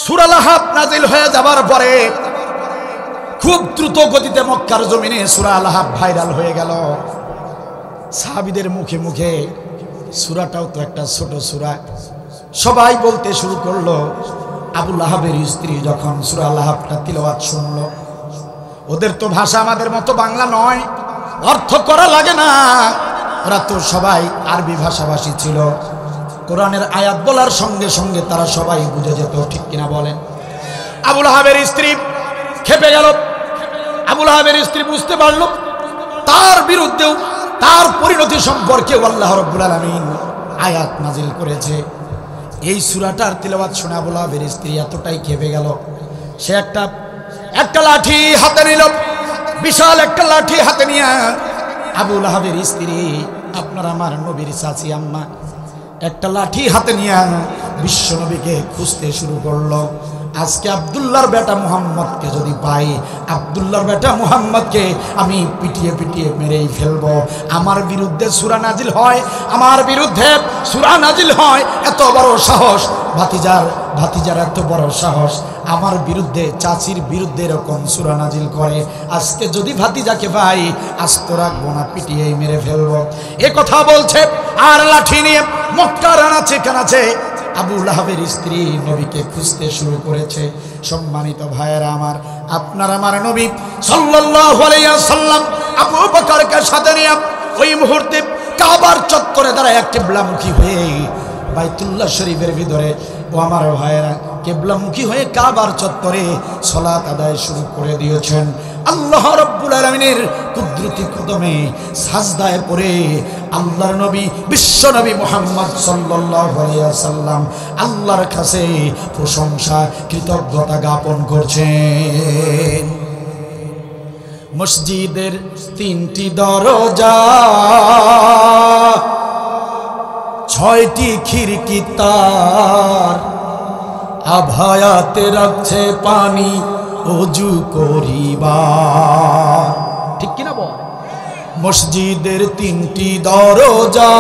সূরা লাহাব নাজিল হয়ে যাবার পরে খুব দ্রুত গতিতে মক্কার জমিনে সূরা লাহাব ভাইরাল হয়ে গেল। সাহাবীদের মুখে মুখে, সূরাটাও তো একটা ছোট সূরা, সবাই বলতে শুরু করলো। আবু লাহাবের স্ত্রী যখন সূরা লাহাবটা তিলাওয়াত শুনলো, ওদের তো ভাষা আমাদের মতো বাংলা নয়, অর্থ করা লাগে না, ওরা তো সবাই আরবি ভাষাভাষী ছিল। কোরআনের আয়াত বলার সঙ্গে সঙ্গে তারা সবাই বুঝে যেত। ঠিক কিনা বলেন? আবু লাহাবের স্ত্রী খেপে গেল। আবু লাহাবের স্ত্রী বুঝতে পারল তার বিরুদ্ধেও, তার পরিণতি সম্পর্কে আল্লাহ রাব্বুল আলামিন আয়াত নাজিল করেছে। এই সূরাটার তিলাওয়াত শুনে আবু লাহাবের স্ত্রী এতটাই খেপে গেল, সে একটা লাঠি হাতে নিল, বিশাল একটা লাঠি হাতে নিয়ে আবু লাহাবের স্ত্রী, আপনার আমার নবীর চাচি আম্মা, একটা লাঠি হাতে নিয়ে বিশ্ব নবীকে খুঁজতে শুরু করলো। আজকে আব্দুল্লাহর বেটা মুহাম্মদকে যদি পাই, আব্দুল্লাহর বেটা মুহাম্মদকে আমি পিটিয়ে পিটিয়ে মেরেই ফেলবো। আমার বিরুদ্ধে সূরা নাজিল হয়, আমার বিরুদ্ধে সূরা নাজিল হয়, এত বড় সাহস ভাতিজার এত বড় সাহস, আমার বিরুদ্ধে চাচির বিরুদ্ধে এরকম সূরা নাজিল করে। আজকে যদি ভাতিজাকে পাই আস্ত রাখবো না, পিটিয়েই মেরে ফেলবো। এ কথা বলছে আর লাঠি নিয়ে মক্কার আনাচে কানাচে আবু লাহাবের স্ত্রী নবীকে খুঁজতে শুরু করেছে। সম্মানিত ভাইয়েরা আমার, আপনার আমার নবী সাল্লাল্লাহু আলাইহি ওয়াসাল্লাম আবু বকরকে সাথে নিয়ে ওই মুহূর্তে কাবার চত্বরে দাঁড়ায় কিবলামুখী হয়ে বাইতুল্লাহ শরীফের ভিতরে, ও আমার ভাইয়েরা, কিবলামুখী হয়ে কাবার চত্বরে সালাত আদায় শুরু করে দিয়েছেন। আল্লাহ রাব্বুল আলামিনের কুদরতি কদমে সাজদায় পড়ে আল্লাহর নবী বিশ্ব নবী মুহাম্মদ সাল্লাল্লাহু আলাইহি ওয়াসাল্লাম আল্লাহর কাছে প্রশংসা কৃতজ্ঞতা জ্ঞাপন করছেন। মসজিদের 3টি দরজা, 6টি খিড়কি তার, আভায়াতে রাখছে পানি ওযু করিবার। ঠিক কিনা বল? মসজিদের 3টি দরজা,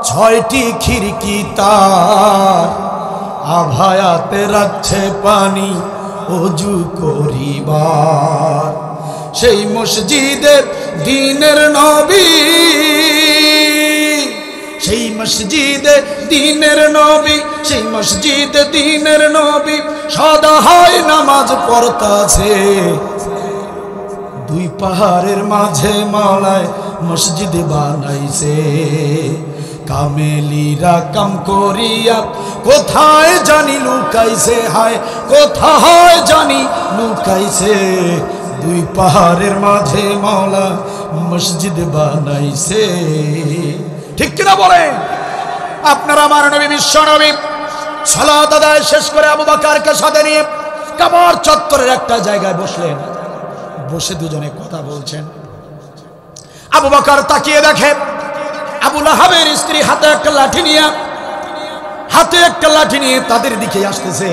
6টি খিড়কি তার, আভায়াতে রাখছে পানি ওযু করিবার। সেই মসজিদে দ্বীনের নবী, সেই মসজিদে দ্বীনের নবী, সেই মসজিদে দ্বীনের নবী সদা হয় নামাজ পড়তাছে। 2 পাহাড়ের মাঝে মাওলায় মসজিদ বানাইছে। কামেলিরা কাম করিয়া কোথায় জানি লুকাইছে, হায় কোথায় জানি লুকাইছে। 2 পাহাড়ের মাঝে মাওলা মসজিদ বানাইছে। ঠিক কিনা বলেন? আপনারা আমার নবী বিশ্ব নবী সালাত আদায় শেষ করে আবু বকরকে সাথে নিয়ে কাবার চত্বরের একটা জায়গায় বসলেন। বসে দুজনে কথা বলছেন। আবু বকর তাকিয়ে দেখে আবু লাহাবের স্ত্রী হাতে একটা লাঠি নিয়ে তাদের দিকে আসতেছে।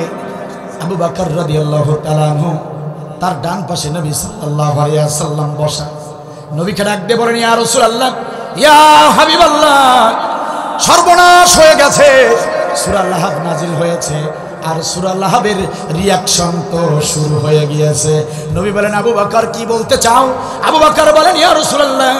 আবু বকর রাদিয়াল্লাহু তাআলা আনহু তার ডান পাশে নবী সাল্লাল্লাহু আলাইহি ওয়াসাল্লাম বসা। নবীকে ডাক দিয়ে বলেন, ইয়া রাসূলুল্লাহ, ইয়া হাবিবাল্লাহ, সর্বনাশ হয়ে গেছে। সূরা লাহাব নাজিল হয়েছে আর সূরা লাহাবের রিয়াকশন তো শুরু হয়ে গিয়েছে। নবী বলেন, আবু বকর কি বলতে চাও? আবু বকর বলেন, ইয়া রাসূলুল্লাহ,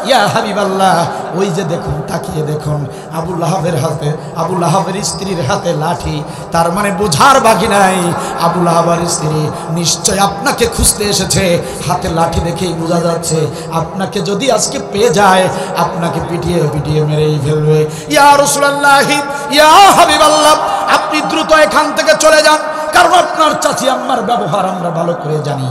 ইয়া হাবিবাল্লাহ, ওই যে দেখুন, তাকিয়ে দেখুন, আবু লাহাবের স্ত্রীর হাতে লাঠি। তার মানে বোঝার বাকি নাই, আবু লাহাবের স্ত্রী নিশ্চয় আপনাকে খুঁজতে এসেছে। হাতে লাঠি দেখেই বোঝা যাচ্ছে আপনাকে যদি আজকে পেয়ে যায় আপনাকে পিটিয়ে পিটিয়ে মেরেই ফেলবে। ইয়া রাসূলুল্লাহ, ইয়া হাবিবাল্লাহ, আপনি দ্রুত এখান থেকে চলে যান, কারণ আপনার চাচি আম্মার ব্যবহার আমরা ভালো করে জানি।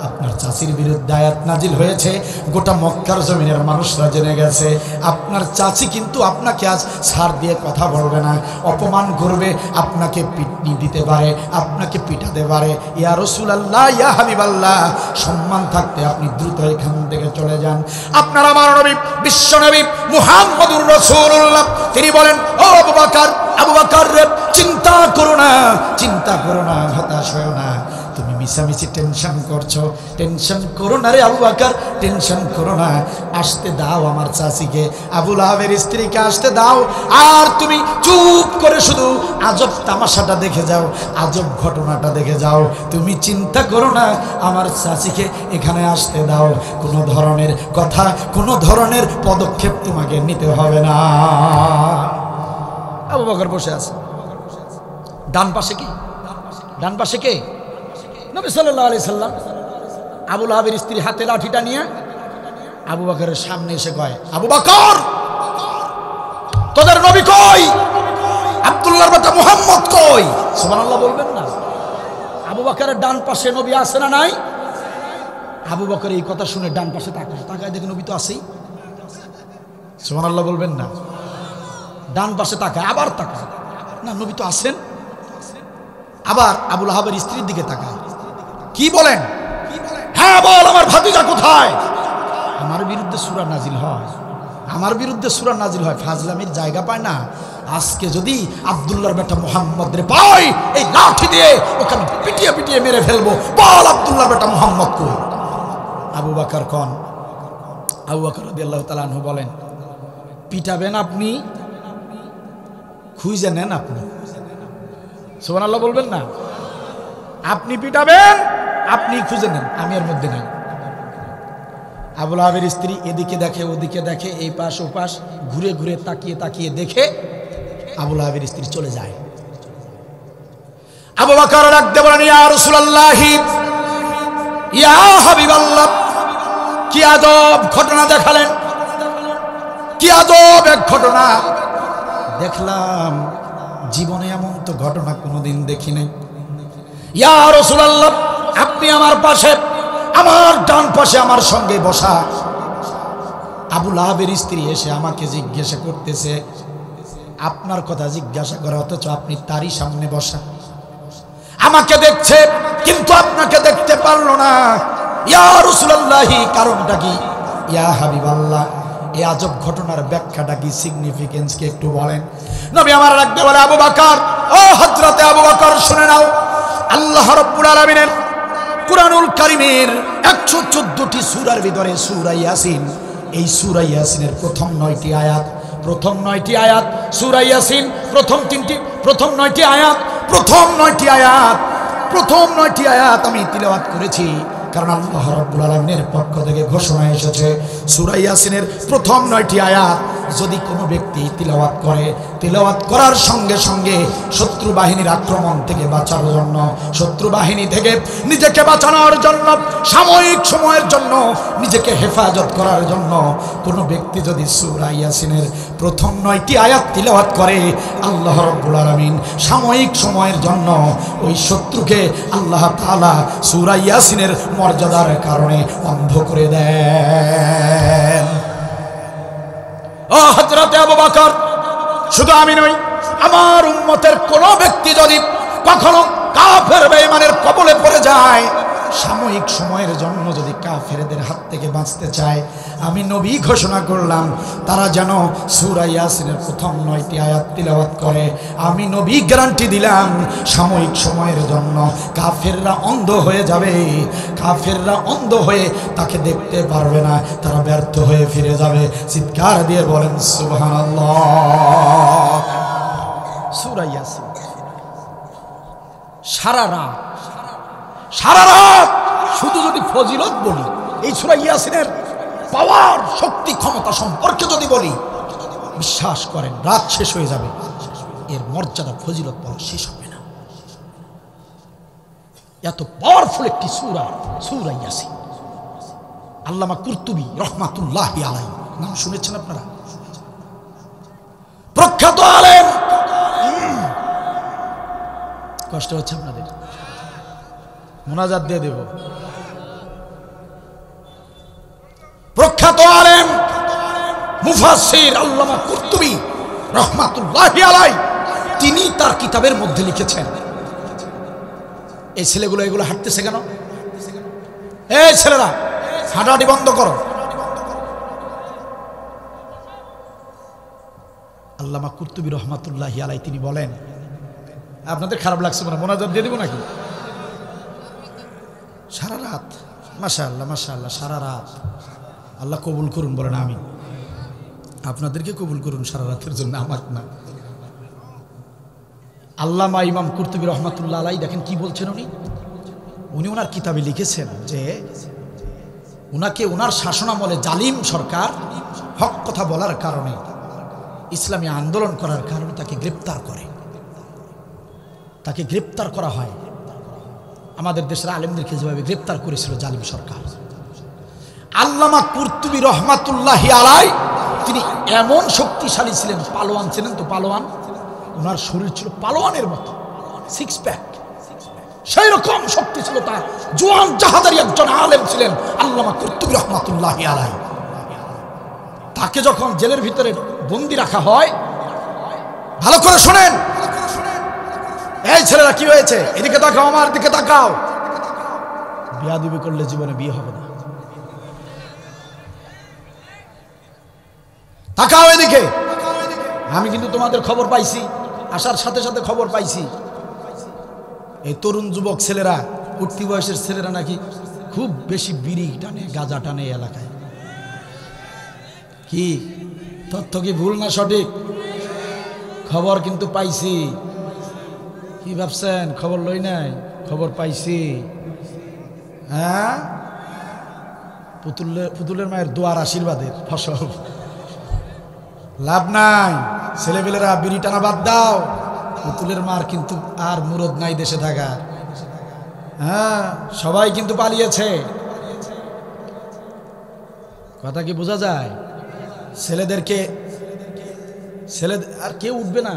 আপনার চাচির বিরুদ্ধে আয়াত নাজিল হয়েছে, গোটা মক্কার জমিনের মানুষরা জেনে গেছে। আপনার চাচি কিন্তু আপনাকে আজ ছাড় দিয়ে কথা বলবে না, অপমান করবে, আপনাকে পিটনি দিতে পারে, আপনাকে পিটাতে পারে। ইয়া রাসূলুল্লাহ, ইয়া হাবিবাল্লাহ, সম্মান থাকতে আপনি দ্রুত এখান থেকে চলে যান। আপনার আমার নবী বিশ্ব নবী মুহাম্মদুর রাসূলুল্লাহ তিনি বলেন, ও আবু বকর রে, চিন্তা করো না, হতাশ হও না। তুমি মিশামিশি টেনশন করছো, টেনশন করো না রে আবু বকর, টেনশন করো না। আসতে দাও আমার চাচিকে, আবু লাহাবের স্ত্রীকে আসতে দাও। আর তুমি চুপ করে শুধু আজব তামাশাটা দেখে যাও, আজব ঘটনাটা দেখে যাও। তুমি চিন্তা করো না, আমার চাচিকে এখানে আসতে দাও। কোনো ধরনের কথা, কোনো ধরনের পদক্ষেপ তোমাকে নিতে হবে না। আবু বকর বসে আছে। ডান পাশে কে? নবী সাল্লাল্লাহু আলাইহি সাল্লাম। আবু লাহাবের স্ত্রী হাতে লাঠিটা নিয়ে আবু বকরের সামনে এসে কয়, আবু বকর, তোদের নবী কই? আব্দুল্লাহর বেটা মুহাম্মদ কই? সুবহানাল্লাহ বলবেন না? আবু বকরের ডান পাশে নবী আছে না নাই? আবু বকর এই কথা শুনে ডান পাশে তাকায় দেখে নবী তো আছেই। সুবহানাল্লাহ বলবেন না? ডান পাশে তাকায়, আবার তাকায়, না নবী তো আছেন। আবার আবু লাহাবের স্ত্রীর দিকে তাকায়, কি বলেন? হ্যাঁ বল, আমার ভাতিজা কোথায়? আমার বিরুদ্ধে সূরা নাজিল হয়, ফাজলামির জায়গা পায় না। আজকে যদি আব্দুল্লাহর বেটা মুহাম্মদ রে পাই, এই লাঠি দিয়ে ওকে আমি পিটিয়ে পিটিয়ে মেরে ফেলবো। বল আব্দুল্লাহর বেটা মুহাম্মদ কই? আবু বকর কোন? আবু বকর রাদিয়াল্লাহু তাআলা আনহু বলেন, পিটাবেন আপনি, খুঁজে নেন আপনি। সুবহানাল্লাহ বলবেন না? আপনি পিটাবেন, আপনি খুঁজে নেন, আমি এর মধ্যে নাই। আবু লাহাবের স্ত্রী এদিকে দেখে ওদিকে দেখে, এই পাশ ও পাশ ঘুরে ঘুরে তাকিয়ে তাকিয়ে দেখে আবু লাহাবের স্ত্রী চলে যায়। আবু বকর ডাকতে বলেন, ইয়া রাসূলুল্লাহ, ইয়া হাবিবাল্লাহ, কি আজব ঘটনা দেখালেন, কি আজব এক ঘটনা দেখলাম, জীবনে এমন তো ঘটনা কোনোদিন দেখি নাই। ইয়া রাসূলুল্লাহ, আপনি আমার পাশে, আমার ডান পাশে আমার সঙ্গে বসা। আবু লাহাবের স্ত্রী এসে আমাকে জিজ্ঞাসা করতেছে, আপনার কথা জিজ্ঞাসা করে, অথচ আপনি তারই সামনে বসা। আমাকে দেখছে কিন্তু আপনাকে দেখতে পারলো না। ইয়া রাসূলুল্লাহ, কারণটা কি? ইয়া হাবিবাল্লাহ, এই আজব ঘটনার ব্যাখ্যাটা কি, সিগনিফিকেন্স কি একটু বলেন। নবী আমার রাখতে বলে, আবু বকর, ও হযরতে আবু বকর শুনে নাও, আল্লাহ রাব্বুল আলামিনের কুরআনুল কারীমের 114টি সূরার ভিতরে সূরা ইয়াসিন, এই সূরা ইয়াসিনের প্রথম 9টি আয়াত, প্রথম 9টি আয়াত সূরা ইয়াসিন, প্রথম 9টি আয়াত, প্রথম 9টি আয়াত আমি তিলাওয়াত করেছি, কারণ আল্লাহ রাব্বুল আলামিনের পক্ষ থেকে ঘোষণা এসেছে সূরা ইয়াসিনের প্রথম 9টি আয়াত যদি কোনো ব্যক্তি তিলাওয়াত করে, তিলাওয়াত করার সঙ্গে সঙ্গে শত্রু বাহিনীর আক্রমণ থেকে বাঁচার জন্য, শত্রু বাহিনী থেকে নিজেকে বাঁচানোর জন্য, সাময়িক সময়ের জন্য নিজেকে হেফাজত করার জন্য কোনো ব্যক্তি যদি সূরা ইয়াসিনের প্রথম 9টি আয়াত তিলাওয়াত করে, আল্লাহ রাব্বুল আলামিন সাময়িক সময়ের জন্য ওই শত্রুকে আল্লাহ তাআলা সূরা ইয়াসিনের মর্যাদার কারণে অন্ধ করে দেন। ও হযরতে আবু বকর, শুধু আমি নই, আমার উম্মতের কোন ব্যক্তি যদি কখনো কাফের বেঈমানের কবলে পড়ে যায়, সাময়িক সময়ের জন্য যদি কাফেরদের হাত থেকে বাঁচতে চায়, আমি নবী ঘোষণা করলাম তারা যেন সূরা ইয়াসিনের প্রথম 9টি আয়াত তিলাওয়াত করে। আমি নবী গ্যারান্টি দিলাম সাময়িক সময়ের জন্য কাফেররা অন্ধ হয়ে যাবে, কাফেররা অন্ধ হয়ে তাকে দেখতে পারবে না, তারা ব্যর্থ হয়ে ফিরে যাবে। চিৎকার দিয়ে বলেন সুবহানাল্লাহ। সূরা ইয়াসিন সারা রাত শুধু যদি ফজিলত বলি, এই সূরা ইয়াসিনের পাওয়ার, শক্তি, ক্ষমতা সম্পর্কে যদি বলি, বিশ্বাস করেন রাত শেষ হয়ে যাবে, এর মর্যাদা ফজিলত বলা শেষ হবে না। এত পাওয়ারফুল একটি সূরা ইয়াসিন। আল্লামা কুরতুবী রাহমাতুল্লাহি আলাইহি নাম শুনেছেন আপনারা? প্রখ্যাত আলেম। কষ্ট হচ্ছে আপনাদের? মোনাজাত দিয়ে দেব। প্রখ্যাত আলেম মুফাসসির আল্লামা কুরতুবী রাহমাতুল্লাহি আলাইহি, তিনি তার কিতাবের মধ্যে লিখেছেন, এই ছেলেগুলো এগুলো হাঁটতেছে কেন? এই ছেলেরা হাঁটাহাঁটি বন্ধ করো। আল্লামা কুরতুবী রাহমাতুল্লাহি আলাইহি তিনি বলেন, আপনাদের খারাপ লাগছে মানে মোনাজাত দিয়ে দেব নাকি? সারা রাত, মাশাআল্লাহ মাশাআল্লাহ, সারা রাত। আল্লাহ কবুল করুন, বলেন আমিন। আপনাদেরকে কবুল করুন সারা রাতের জন্য, আমার না। আল্লামা ইমাম কুরতুবী রাহমাতুল্লাহ আলাইহি দেখেন কি বলছেন উনি ওনার কিতাবে লিখেছেন যে উনাকে ওনার শাসনামলে জালিম সরকার হক কথা বলার কারণে, ইসলামী আন্দোলন করার কারণে তাকে গ্রেপ্তার করা হয়। আমাদের দেশের আলেমদেরকে যেভাবে গ্রেপ্তার করেছিল জালিম সরকার, আল্লামা কুরতুবী রাহমাতুল্লাহি আলাইহি তিনি এমন শক্তিশালী ছিলেন, পালোয়ান ছিলেন তো পালোয়ান, ওনার শরীর ছিল পালোয়ানের মতো, 6 প্যাক, সেই রকম শক্তি ছিল তার। জোয়ান জাহাদারি একজন আলেম ছিলেন আল্লামা কুরতুবী রাহমাতুল্লাহি আলাইহি। তাকে যখন জেলের ভিতরে বন্দি রাখা হয়, ভালো করে শোনেন, এই ছেলেরা কি হয়েছে, এদিকে তাকাও, আমার দিকে তাকাও, বিয়াদবি করলে জীবনে বিয়ে হবে না, তাকাও এদিকে, আমি কিন্তু তোমাদের খবর পাইছি, আসার সাথে সাথে খবর পাইছি এই তরুণ যুবক ছেলেরা, উঠতি বয়সের ছেলেরা নাকি খুব বেশি বিড়ি টানে, গাঁজা টানে এলাকায়। কি তথ্য কি ভুল না সঠিক? খবর কিন্তু পাইছি। কি ভাবছেন খবর লই নাই? খবর পাইছি। হ্যাঁ, পুতুলের মায়ের দোয়ার আশীর্বাদের ফসল। লাভ নাই, ছেলেপেলেরা বিড়ি টানা বাদ দাও। পুতুলের মার কিন্তু আর মুরদ নাই দেশে থাকার। হ্যাঁ, সবাই কিন্তু পালিয়েছে। কথা কি বোঝা যায়? ছেলেদেরকে আর কেউ উঠবে না।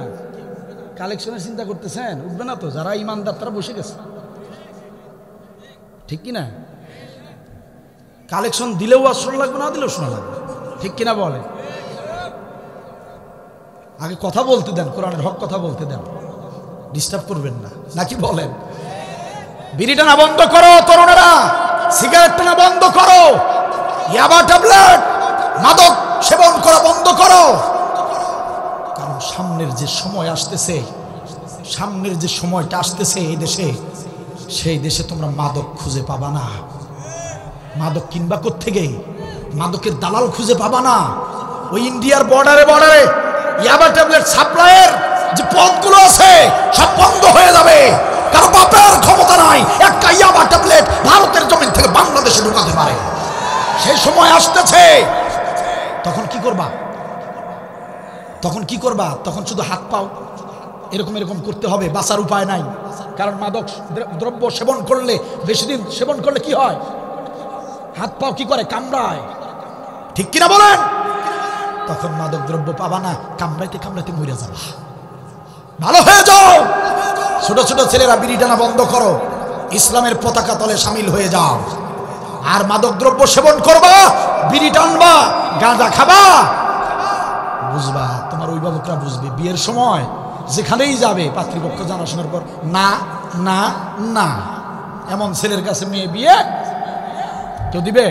কালেকশনের চিন্তা করতেছেন, উঠবে না তো। যারা ইমানদার তারা বসে গেছে, ঠিক কিনা? কালেকশন দিলেও আর শোনা লাগবে, না দিলেও শোনা লাগবে, ঠিক কিনা বলে? আগে কথা বলতে দেন, কোরআনের হক কথা বলতে দেন, ডিস্টার্ব করবেন না, নাকি বলেন? বিড়ি টানা বন্ধ করো তরুণেরা, সিগারেট টানা বন্ধ করো, ইয়াবা ট্যাবলেট মাদক সেবন করা বন্ধ করো। কারণ সামনের যে সময় আসতেছে, সামনের যে সময়টা আসতেছে এই দেশে, সেই দেশে তোমরা মাদক খুঁজে পাবা না। মাদক কিনবা কোত্থেকে? মাদকের দালাল খুঁজে পাবা না। ওই ইন্ডিয়ার বর্ডারে ইয়াবা ট্যাবলেট সাপ্লাইয়ের যে পথগুলো আছে সব বন্ধ হয়ে যাবে। কারণ বাপের ক্ষমতা নাই একটা ইয়াবা ট্যাবলেট ভারতের জমিন থেকে বাংলাদেশে ঢুকাতে পারে। সেই সময় আসতেছে। তখন কি করবা? তখন শুধু হাত পাও এরকম করতে হবে, বাঁচার উপায় নাই। কারণ মাদক দ্রব্য সেবন করলে, বেশি দিন সেবন করলে কি হয়? হাত পাও কি করে? কামড়ায়, ঠিক কিনা বলেন? তখন মাদক দ্রব্য পাবা না, কামড়াইতে মরে যাবা। ভালো হয়ে যাও। ছোট ছোট ছেলেরা বিড়ি টানা বন্ধ করো, ইসলামের পতাকা তলে সামিল হয়ে যাও। আর মাদক দ্রব্য সেবন করবা, বিড়ি টানবা, গাঁজা খাবা, বুঝবা, তোমার অভিভাবকরা বুঝবে। বিয়ের সময় যেখানেই যাবে পাত্রীপক্ষ জানাশোনার পর না না না, এমন ছেলের কাছে মেয়ে বিয়ে কেউ দিবে?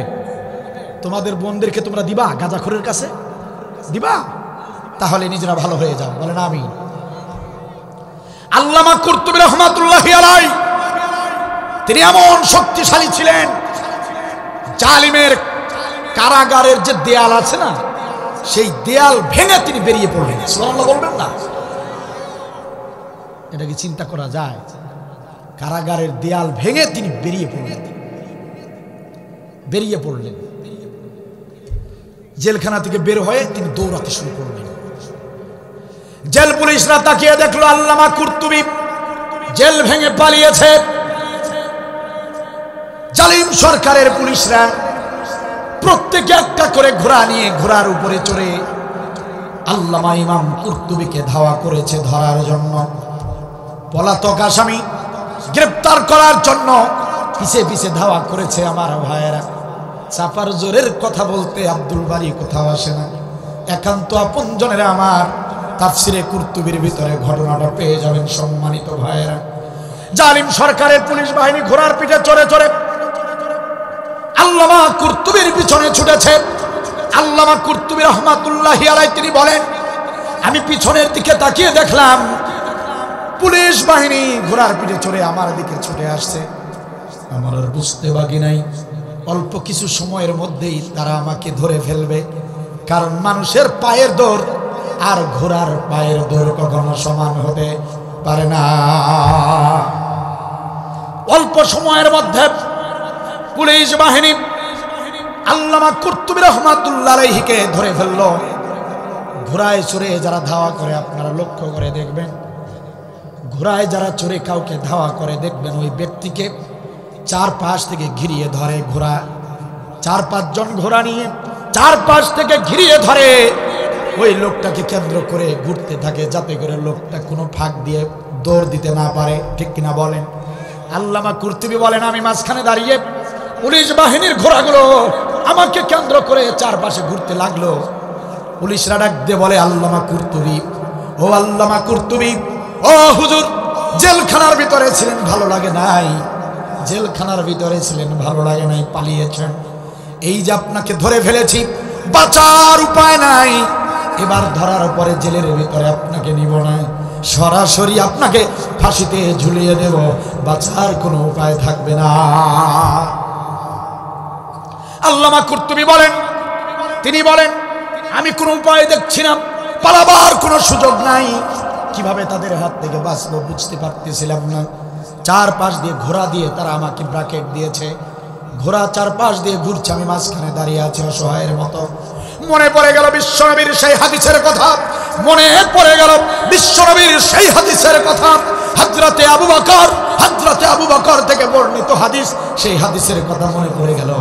তোমাদের বোনদেরকে তোমরা দিবা গাঁজাখোরের কাছে? দিবা? তাহলে নিজেরা ভালো হয়ে যাও, বলেন আমিন। আল্লামা কুরতুবী রাহমাতুল্লাহি আলাইহি তিনি এমন শক্তিশালী ছিলেন, জালিমের কারাগারের যে দেয়াল আছে না, সেই দেয়াল ভেঙে তিনি বেরিয়ে পড়লেন। সুবহানাল্লাহ বলবেন না? এটা কি চিন্তা করা যায়? কারাগারের দেয়াল ভেঙে তিনি বেরিয়ে পড়লেন। জেলখানা থেকে বের হয়ে তিনি দৌড়াতে শুরু করলেন। জেল পুলিশরা তাকিয়ে দেখলো আল্লামা কুরতুবী জেল ভেঙে পালিয়েছে। জালিম সরকারের পুলিশরা প্রত্যেকে একটা করে ঘোড়া নিয়ে ঘোড়ার উপরে চড়ে আল্লামা ইমাম কুরতুবীকে ধাওয়া করেছে ধরার জন্য। পলাতক আসামি গ্রেফতার করার জন্য পিছে পিছে ধাওয়া করেছে। আমার ভাইয়েরা, চাপার জোরের কথা বলতে আব্দুল বারী কোথাও আসে না। একান্ত আপনজনেরা আমার তাফসিরে কুরতুবীর ভিতরে ঘটনাটা পেয়ে যাবেন সম্মানিত ভাইয়েরা। জালিম সরকারের পুলিশ বাহিনী ঘোড়ার পিঠে চড়ে চড়ে আল্লামা কুরতুবীর পিছনে ছুটেছে। আল্লামা কুরতুবী রাহমাতুল্লাহি আলাইহি তিনি বলেন, আমি পিছনের দিকে তাকিয়ে দেখলাম পুলিশ বাহিনী ঘোড়ার পিঠে চড়ে আমার দিকে ছুটে আসছে। আমার আর বুঝতে বাকি নাই, অল্প কিছু সময়ের মধ্যেই তারা আমাকে ধরে ফেলবে। কারণ মানুষের পায়ের দৌড় আর ঘোড়ার পায়ের দৌড় কখনো সমান হতে পারে না। অল্প সময়ের মধ্যে পুলিশ বাহিনী আল্লামা কুরতুবী রাহমাতুল্লাহি আলাইহিকে ধরে ফেলল। ঘোড়ায় চড়ে যারা ধাওয়া করে, আপনারা লক্ষ্য করে দেখবেন, ঘোড়ায় যারা চড়ে কাউকে ধাওয়া করে দেখবেন ওই ব্যক্তিকে চারপাশ থেকে ঘিরিয়ে ধরে। ঘোড়া 4-5 জন ঘোড়া নিয়ে চারপাশ থেকে ঘিরিয়ে ধরে, ওই লোকটাকে কেন্দ্র করে ঘুরতে থাকে যাতে করে লোকটা কোনো ফাঁক দিয়ে দৌড় দিতে না পারে, ঠিক কিনা বলেন? আল্লামা কুরতুবী বলেন, আমি মাঝখানে দাঁড়িয়ে পুলিশ বাহিনীর ঘোড়াগুলো আমাকে কেন্দ্র করে চারপাশে ঘুরতে লাগলো। পুলিশরা ডাক দিয়ে বলে, আল্লামা কুরতুবী, ও আল্লামা কুরতুবী, ও হুজুর, জেলখানার ভিতরে ছিলেন ভালো লাগে নাই, জেলখানার ভিতরে ছিলেন ভালো লাগে নাই, পালিয়েছেন। এই যে আপনাকে ধরে ফেলেছি, বাঁচার উপায় নাই, এবার ধরার পরে জেলের ভিতরে আপনাকে নিব না, সরাসরি আপনাকে ফাঁসিতে ঝুলিয়ে দেব, বাঁচার কোনো উপায় থাকবে না। আল্লামা কুরতুবী বলেন, তিনি বলেন আমি কোনো উপায় দেখছি না, পালাবার কোনো সুযোগ নাই, কিভাবে তাদের হাত থেকে বাঁচবো বুঝতে পারতেছিলাম না। চারপাশ দিয়ে ঘোড়া দিয়ে তারা আমাকে ব্র্যাকেট দিয়েছে, ঘোড়া চারপাশ দিয়ে ঘুরছে, আমি মাঝখানে দাঁড়িয়ে আছি অসহায়ের মতো। মনে পড়ে গেল বিশ্বনবীর সেই হাদিসের কথা, মনে পড়ে গেল বিশ্বনবীর সেই হাদিসের কথা, হযরতে আবু বকর থেকে বর্ণিত হাদিস, সেই হাদিসের কথা মনে পড়ে গেল।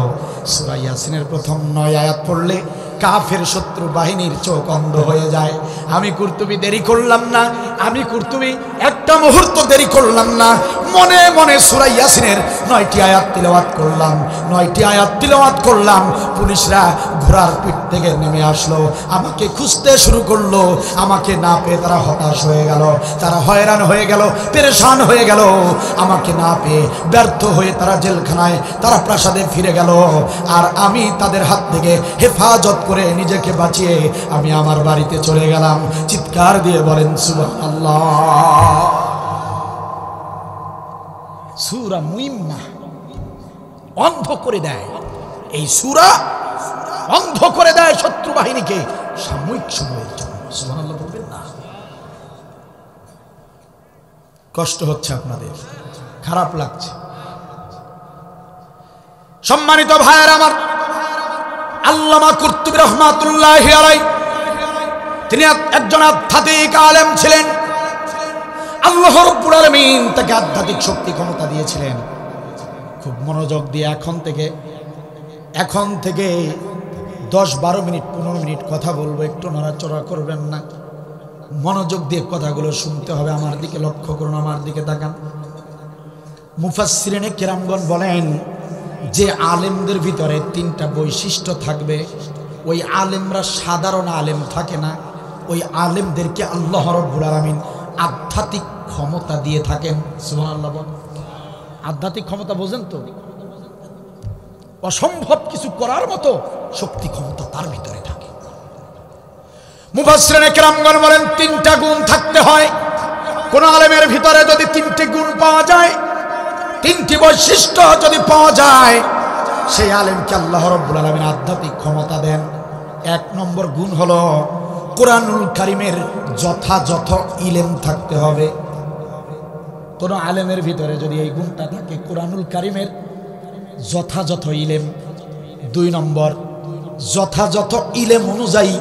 সূরা ইয়াসিনের প্রথম 9 আয়াত পড়লে কাফের শত্রু বাহিনীর চোখ অন্ধ হয়ে যায়। আমি কুরতুবী দেরি করলাম না, আমি কুরতুবী একটা মুহূর্ত দেরি করলাম না, মনে মনে সূরা ইয়াসিনের 9টি আয়াত তিলাওয়াত করলাম, 9টি আয়াত তিলাওয়াত করলাম। পুলিশরা ঘোড়ার পিঠ থেকে নেমে আসলো, আমাকে খুঁজতে শুরু করলো, আমাকে না পেয়ে তারা হতাশ হয়ে গেল, তারা হয়রান হয়ে গেল, পেরেশান হয়ে গেল। আমাকে না পেয়ে ব্যর্থ হয়ে তারা জেলখানায়, তারা প্রাসাদে ফিরে গেল। আর আমি তাদের হাত থেকে হেফাজত করে নিজেকে বাঁচিয়ে আমি আমার বাড়িতে চলে গেলাম। চিৎকার দিয়ে বলেন সুবহানাল্লাহ। সূরা মুইম্মা অন্ধ করে দেয়, এই সূরা অন্ধ করে দেয় শত্রু বাহিনীকে সাময়িক সময়ের জন্য। সুবহানাল্লাহ বলবেন না? কষ্ট হচ্ছে আপনাদের, খারাপ লাগছে। সম্মানিত ভাইয়ের আমার, আল্লামা কুরতুবী রাহমাতুল্লাহি আলাইহি তিনি একজন আধ্যাত্মিক আলেম ছিলেন। আল্লাহ রাব্বুল আলামিন তাকে আধ্যাত্মিক শক্তি ক্ষমতা দিয়েছিলেন। খুব মনোযোগ দিয়ে এখন থেকে 10-12 মিনিট 15 মিনিট কথা বলবো, একটু নড়াচড়া করবেন না, মনোযোগ দিয়ে কথাগুলো শুনতে হবে। আমার দিকে লক্ষ্য করুন, আমার দিকে তাকান। মুফাসসিরিনে কিরামগণ বলেন যে আলেমদের ভিতরে 3টা বৈশিষ্ট্য থাকবে। ওই আলেমরা সাধারণ আলেম থাকে না, ওই আলেমদেরকে আল্লাহ রাব্বুল আলামিন আধ্যাত্মিক ক্ষমতা দিয়ে থাকেন। সুবহানাল্লাহ। আধ্যাত্মিক ক্ষমতা বোঝেন তো? অসম্ভব কিছু করার মতো শক্তি ক্ষমতা তার ভিতরে থাকে। মুফাসসিরিনে কিরামগণ বলেন 3টা গুণ থাকতে হয়। কোন আলেমের ভিতরে যদি 3টি গুণ পাওয়া যায়, 3টি বৈশিষ্ট্য যদি পাওয়া যায়, সেই আলেমকে আল্লাহ রাব্বুল আলামিন আধ্যাত্মিক ক্ষমতা দেন। 1 নম্বর গুণ হলো কোরআনুল কারীমের যথাযথ ইলম থাকতে হবে। কোন আলেমের ভিতরে যদি এই গুণটা থাকে, কোরআনুল কারীমের যথাযথ ইলম। 2 নম্বর, যথাযথ ইলম অনুযায়ী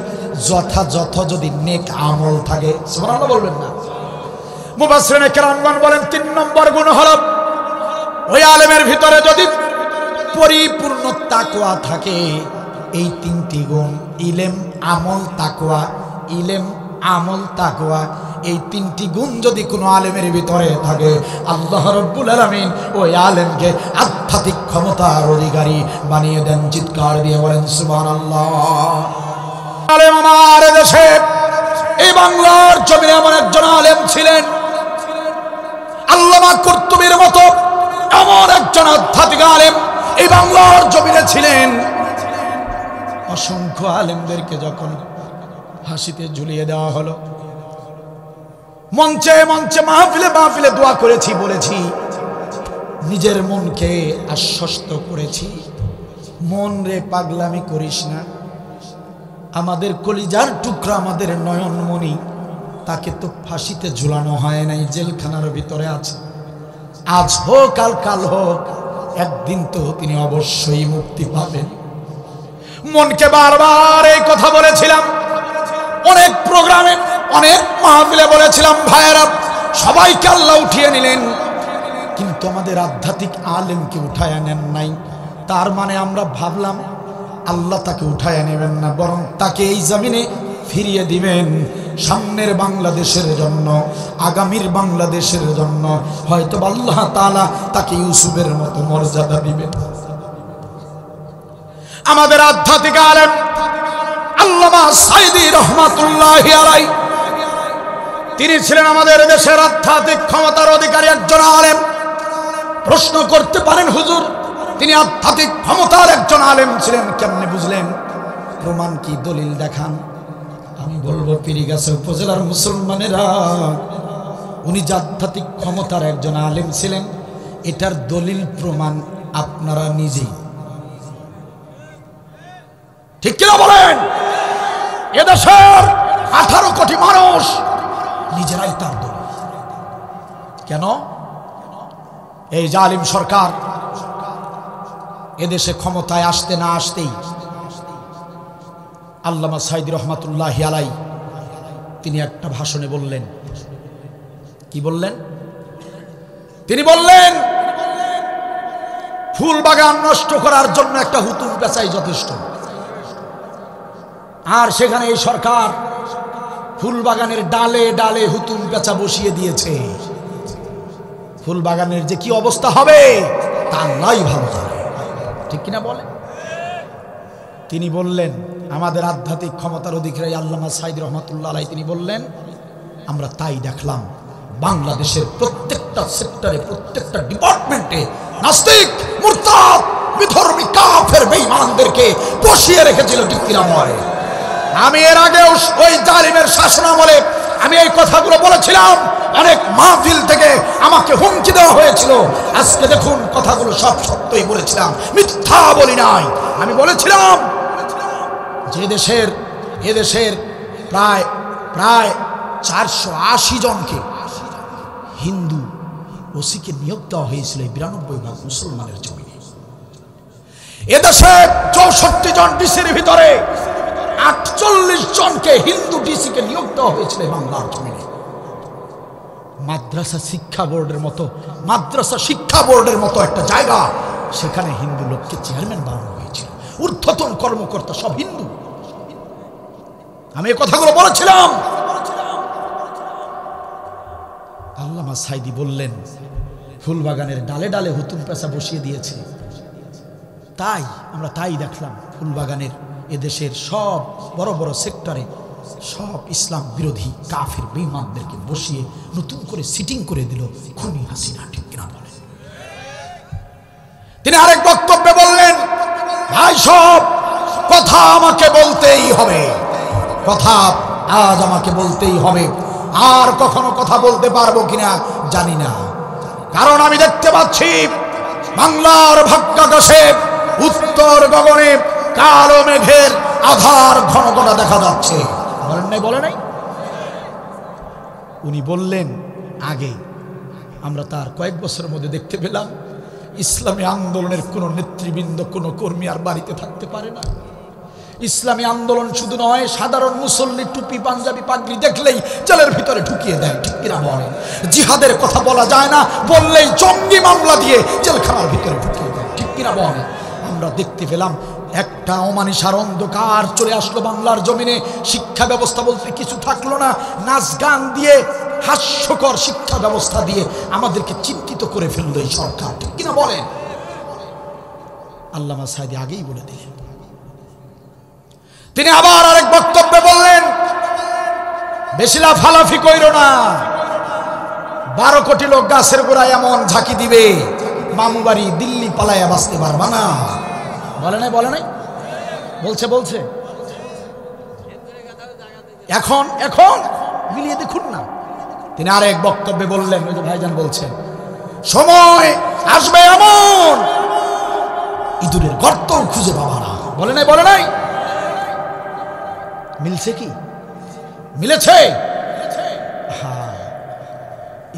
যথাযথ যদি নেক আমল থাকে। সুবহানাল্লাহ বলবেন না? মুফাসসিরিনে কিরামগণ বলেন 3 নম্বর গুণ হলো ওই আলেমের ভিতরে যদি পরিপূর্ণ তাকওয়া থাকে। এই 3টি গুণ, ইলম, আমল, তাকওয়া, ইলম, আমল, তাকওয়া, এই 3টি গুণ যদি কোনো আলেমের ভিতরে থাকে, আল্লাহ রাব্বুল আলামিন ওই আলেমকে আধ্যাত্মিক ক্ষমতার অধিকারী বানিয়ে দেন। চিৎকার দিয়ে বলেন সুবহানাল্লাহ। আলেম আমার দেশে, এই বাংলার জমিনে এমন একজন আলেম ছিলেন, আল্লামা কুরতুবীর মতো এমন একজন আধ্যাত্মিক আলেম এই বাংলার জমিনে ছিলেন। অসংখ্য আলেমদেরকে যখন ফাঁসিতে ঝুলিয়ে দেওয়া হলো, মঞ্চে মঞ্চে মাহফিলে দোয়া করেছি, বলেছি, নিজের মনকে আশ্বস্ত করেছি, মন রে পাগলামি করিস না, আমাদের কলিজার টুকরা, আমাদের নয়নমণি, তাকে তো ফাঁসিতে ঝুলানো হয় নাই, জেলখানার ভিতরে আছে। আজ হোক আর কাল হোক, একদিন তো তিনি অবশ্যই মুক্তি পাবেন। মনকে বারবার এই কথা বলেছিলাম, অনেক প্রোগ্রামে, অনেক মাহফিলে বলেছিলাম। ভাইয়েরা, সবাইকে আল্লাহ উঠিয়ে নিলেন, কিন্তু আমাদের আধ্যাত্মিক আলেমকে উঠায় নেন নাই। তার মানে আমরা ভাবলাম আল্লাহ তাকে উঠায় নেবেন না, বরং তাকে এই জমিনে ফিরিয়ে দিবেন সামনের বাংলাদেশের জন্য, আগামীর বাংলাদেশের জন্য। হয়তো আল্লাহ তাআলা তাকে ইউসুফের মতো মর্যাদা দিবেন। আমাদের আধ্যাত্মিক আলেম আল্লামা সাঈদী রাহমাতুল্লাহি আলাইহি, তিনি ছিলেন আমাদের দেশের আধ্যাত্মিক ক্ষমতার অধিকারী একজন আলেম। প্রশ্ন করতে পারেন, হুজুর তিনি আধ্যাত্মিক ক্ষমতার একজন আলেম ছিলেন, কেমনে বুঝলেন? প্রমাণ কি? দলিল দেখান। আমি বলবো পীরগাছা উপজেলার মুসলমানেরা, উনি আধ্যাত্মিক ক্ষমতার একজন আলেম ছিলেন, এটার দলিল প্রমাণ আপনারা নিজেই। ঠিক কিনা বলেন? এদেশের 18 কোটি মানুষ নিজেরাই তার দলিল। কেন? এই জালিম সরকার এদেশে ক্ষমতায় আসতে না আসতেই আল্লামা সাঈদী রহমাতুল্লাহি আলাই তিনি একটা ভাষণে বললেন, কি বললেন? তিনি বললেন ফুল বাগান নষ্ট করার জন্য একটা হুতুম পেঁচাই যথেষ্ট। আর সেখানে এই সরকার ফুল বাগানের ডালে ডালে হুতুম পেঁচা বসিয়ে দিয়েছে। ফুল বাগানের যে কি অবস্থা হবে তা আল্লাহই ভালো জানে। ঠিক কিনা বলেন? তিনি বললেন, আমাদের আধ্যাত্মিক ক্ষমতার অধিকারী আল্লামা সাঈদী রহমাতুল্লাহ আলাইহি তিনি বললেন, আমরা তাই দেখলাম বাংলাদেশের প্রত্যেকটা সেক্টরে, প্রত্যেকটা ডিপার্টমেন্টে নাস্তিক, মুরতাদ, বিধর্মী, কাফের, বেঈমানদেরকে বসিয়ে রেখেছিল। ঠিক কিনা বলেন? আমি এর আগেও ওই জালিমের শাসনামলে আমি এই কথাগুলো বলেছিলাম, অনেক মাহফিল থেকে আমাকে হুমকি দেওয়া হয়েছিল। আজকে দেখুন কথাগুলো সব সত্যই বলেছিলাম, মিথ্যা বলি নাই। আমি বলেছিলাম যে এদেশের প্রায় 480 জনকে হিন্দু ওসিকে নিয়োগ দেওয়া হয়েছিল 92 মুসলমানের জমিনে। এদেশে 64 জন ডিসির ভিতরে 48 জনকে হিন্দু ডিসিকে নিয়োগ দেওয়া হয়েছিল বাংলার জমিনে। মাদ্রাসা শিক্ষা বোর্ডের মতো একটা জায়গা, সেখানে হিন্দু লোককে চেয়ারম্যান বানানো হয়েছিল। ঊর্ধ্বতন কর্মকর্তা সব হিন্দু। আমি এই কথাগুলো বলেছিলাম। আল্লামা সাঈদী বললেন ফুলবাগানের ডালে ডালে হুতুম পেঁচা বসিয়ে দিয়েছে। তাই আমরা দেখলাম ফুলবাগানের এদেশের সব বড় বড় সেক্টরে সব ইসলাম বিরোধী কাফের বেঈমানদেরকে বসিয়ে নতুন করে সিটিং করে দিল খুনি হাসিনা। ঠিক কিনা বলেন? তিনি আরেক বক্তব্যে বললেন, ভাই সব কথা আমাকে বলতেই হবে, কথা আজ আমাকে বলতেই হবে। আর কখনো কথা বলতে পারবো কিনা জানি না, কারণ আমি দেখতে পাচ্ছি বাংলার ভাগ্যাকাশে উত্তর গগনে কালো মেঘের আধার ঘন ঘন দেখা যাচ্ছে। বলে নাই? উনি বললেন আগে আমরা তার কয়েক বছরের মধ্যে দেখতে পেলাম ইসলামী আন্দোলনের কোন নেতৃবৃন্দ, কোন কর্মী আর বাড়িতে থাকতে পারে না। ইসলামী আন্দোলন শুধু নয়, সাধারণ মুসল্লি টুপি পাঞ্জাবি পাগড়ি দেখলেই জেলের ভিতরে ঢুকিয়ে দেয়। ঠিক কিনা বলেন? জিহাদের কথা বলা যায় না, বললেই জঙ্গি মামলা দিয়ে জেলখানার ভিতরে ঢুকিয়ে দেয়। ঠিক কিনা বলেন? আমরা দেখতে পেলাম একটা অমানিসার অন্ধকার চলে আসলো বাংলার জমিনে। শিক্ষা ব্যবস্থা বলতে কিছু থাকলো না। নাচ গান দিয়ে, হাস্যকর শিক্ষা ব্যবস্থা দিয়ে আমাদেরকে চিন্তিত করে ফেললো এই সরকার। ঠিক কিনা বলেন? আল্লামা সাঈদী আগেই বলে দিলেন। তিনি আবার আরেক বক্তব্যে বললেন, বেশি লাফালাফি কইরো না, 12 কোটি লোক গাছের গোড়ায় এমন ঝাঁকি দিবে, মামু বাড়ি দিল্লি পালাইয়া বাঁচতে পারবা না। বলে নাই? বলছে এখন মিলিয়ে দেখুন না। তিনি আরেক বক্তব্যে বললেন, ওই যে ভাইজান বলছেন, সময় আসবে এমন ইঁদুরের গর্ত খুঁজে পাবা না। বলে নাই? মিলছে কি? মিলেছে? হ্যাঁ,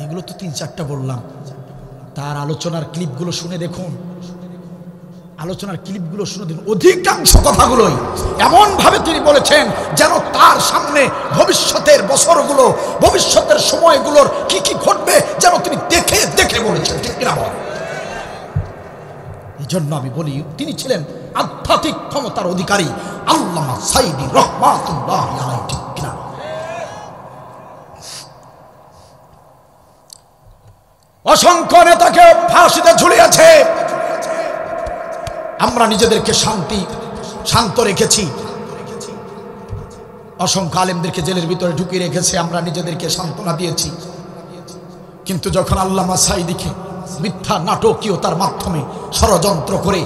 এগুলো তো 3-4টা বললাম। তার আলোচনার ক্লিপগুলো শুনে দেখুন, অধিকাংশ কথাগুলোই এমন ভাবে তিনি বলেছেন যেন তার সামনে ভবিষ্যতের বছরগুলো, ভবিষ্যতের সময়গুলোর কি কি ঘটবে যেন তিনি দেখে দেখে বলেছেন। ঠিক কিনা বল? এই জন্য আমি বলি, তিনি ছিলেন আধ্যাত্মিক ক্ষমতার অধিকারী আল্লামা সাঈদী রহমাতুল্লাহি আলাইহি। ঠিক কিনা? অসংখ্য নেতাকে ফাঁসিতে ঝুলিয়েছে। আমরা নিজেদেরকে শান্ত রেখেছি। অসংখ্য আলেমদেরকে জেলের ভিতরে ঢুকিয়ে রেখেছে, আমরা নিজেদেরকে সান্ত্বনা দিয়েছি। কিন্তু যখন আল্লামা সাঈদীকে মিথ্যা নাটকীয়তার মাধ্যমে ষড়যন্ত্র করে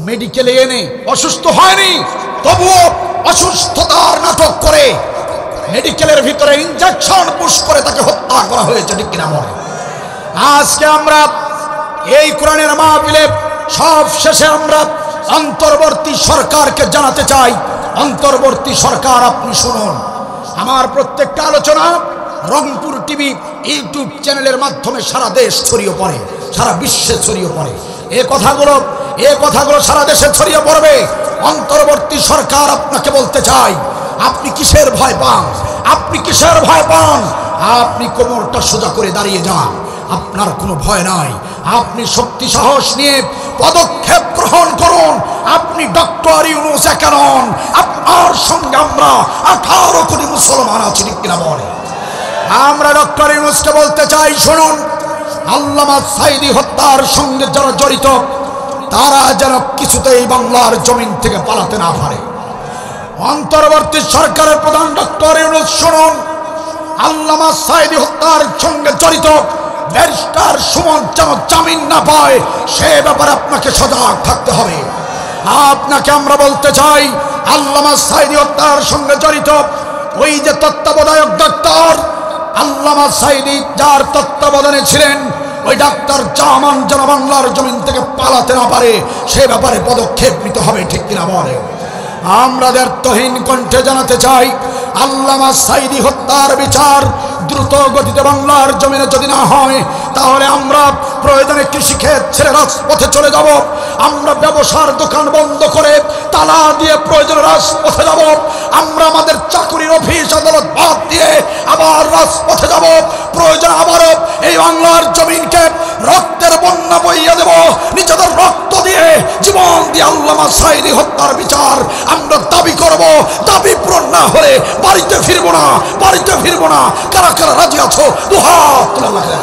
মেডিকেলে এনে, অসুস্থ হয়নি তবুও অসুস্থতার নাটক করে মেডিকেলের ভিতরে ইনজেকশন পুশ করে তাকে হত্যা করা হয়েছে, ঠিক কিনা বলে? আজকে আমরা এই কোরআনের মাহফিলে সব শেষে আমরা অন্তর্বর্তী সরকারকে জানাতে চাই, অন্তর্বর্তী সরকার আপনি শুনুন, আমার প্রত্যেকটা আলোচনা রংপুর টিভি ইউটিউব চ্যানেলের মাধ্যমে সারা দেশ ছড়িয়ে পড়ে, সারা বিশ্বে ছড়িয়ে পড়ে। এই কথাগুলো সারা দেশে ছড়িয়ে পড়বে। অন্তর্বর্তী সরকার আপনাকে বলতে চাই, আপনি কিসের ভয় পান? আপনি কিসের ভয় পান? আপনি কোমরটা সোজা করে দাঁড়িয়ে যান, আপনার কোনো ভয় নাই। আপনি শক্তি সাহস নিয়ে পদক্ষেপ গ্রহণ করুন। আপনি ডক্টর ইউনূস একা নন, আপনার সঙ্গে আমরা 18 কোটি মুসলমান আছি, ঠিক কিনা বলে? আমরা ডক্টর ইউনূসকে বলতে চাই, শুনুন, আল্লামা সাঈদী হত্যার সঙ্গে যারা জড়িত তারা যেন কিছুতেই বাংলার জমিন থেকে পালাতে না পারে। অন্তর্বর্তী সরকারের প্রধান ডক্টর ইউনূস, শুনুন, আল্লামা সাঈদী হত্যার সঙ্গে জড়িত ব্যারিস্টার সুমন যেন জামিন না পায়, সে ব্যাপারে আপনাকে সজাগ থাকতে হবে। আপনাকে আমরা বলতে চাই, আল্লামা সাঈদী হত্যার সঙ্গে জড়িত ওই যে তত্ত্বাবধায়ক ডাক্তার আল্লামা সাঈদী, যার তত্ত্বাবধানে ছিলেন, ওই ডাক্তার জামান যেন বাংলার জমিন থেকে পালাতে না পারে, সে ব্যাপারে পদক্ষেপ নিতে হবে, ঠিক কিনা বলে? আমরা দ্ব্যর্থহীন কণ্ঠে জানাতে চাই, আল্লামা সাঈদী হত্যার বিচার দ্রুত গতিতে বাংলার জমিনে যদি না হয়, তাহলে আমরা প্রয়োজনে কৃষিক্ষেত ছেড়ে রাজপথে চলে যাব। আমরা ব্যবসার দোকান বন্ধ করে তালা দিয়ে প্রয়োজনে রাজপথে যাব। আমরা আমাদের চাকুরির অফিস আদালত বাদ দিয়ে আবার রাজপথে যাব। প্রয়োজনে আবারও এই বাংলার জমিনকে রক্তের বন্যা বইয়ে দেব। নিজেদের রক্ত দিয়ে, জীবন দিয়ে আল্লামা সাঈদী হত্যার বিচার আমরা দাবি করব। দাবি পূরণ না হলে বাড়িতে ফিরবো না, বাড়িতে ফিরবো না। কারা কারা রাজি আছো? দুহাত তুলে রাখেন।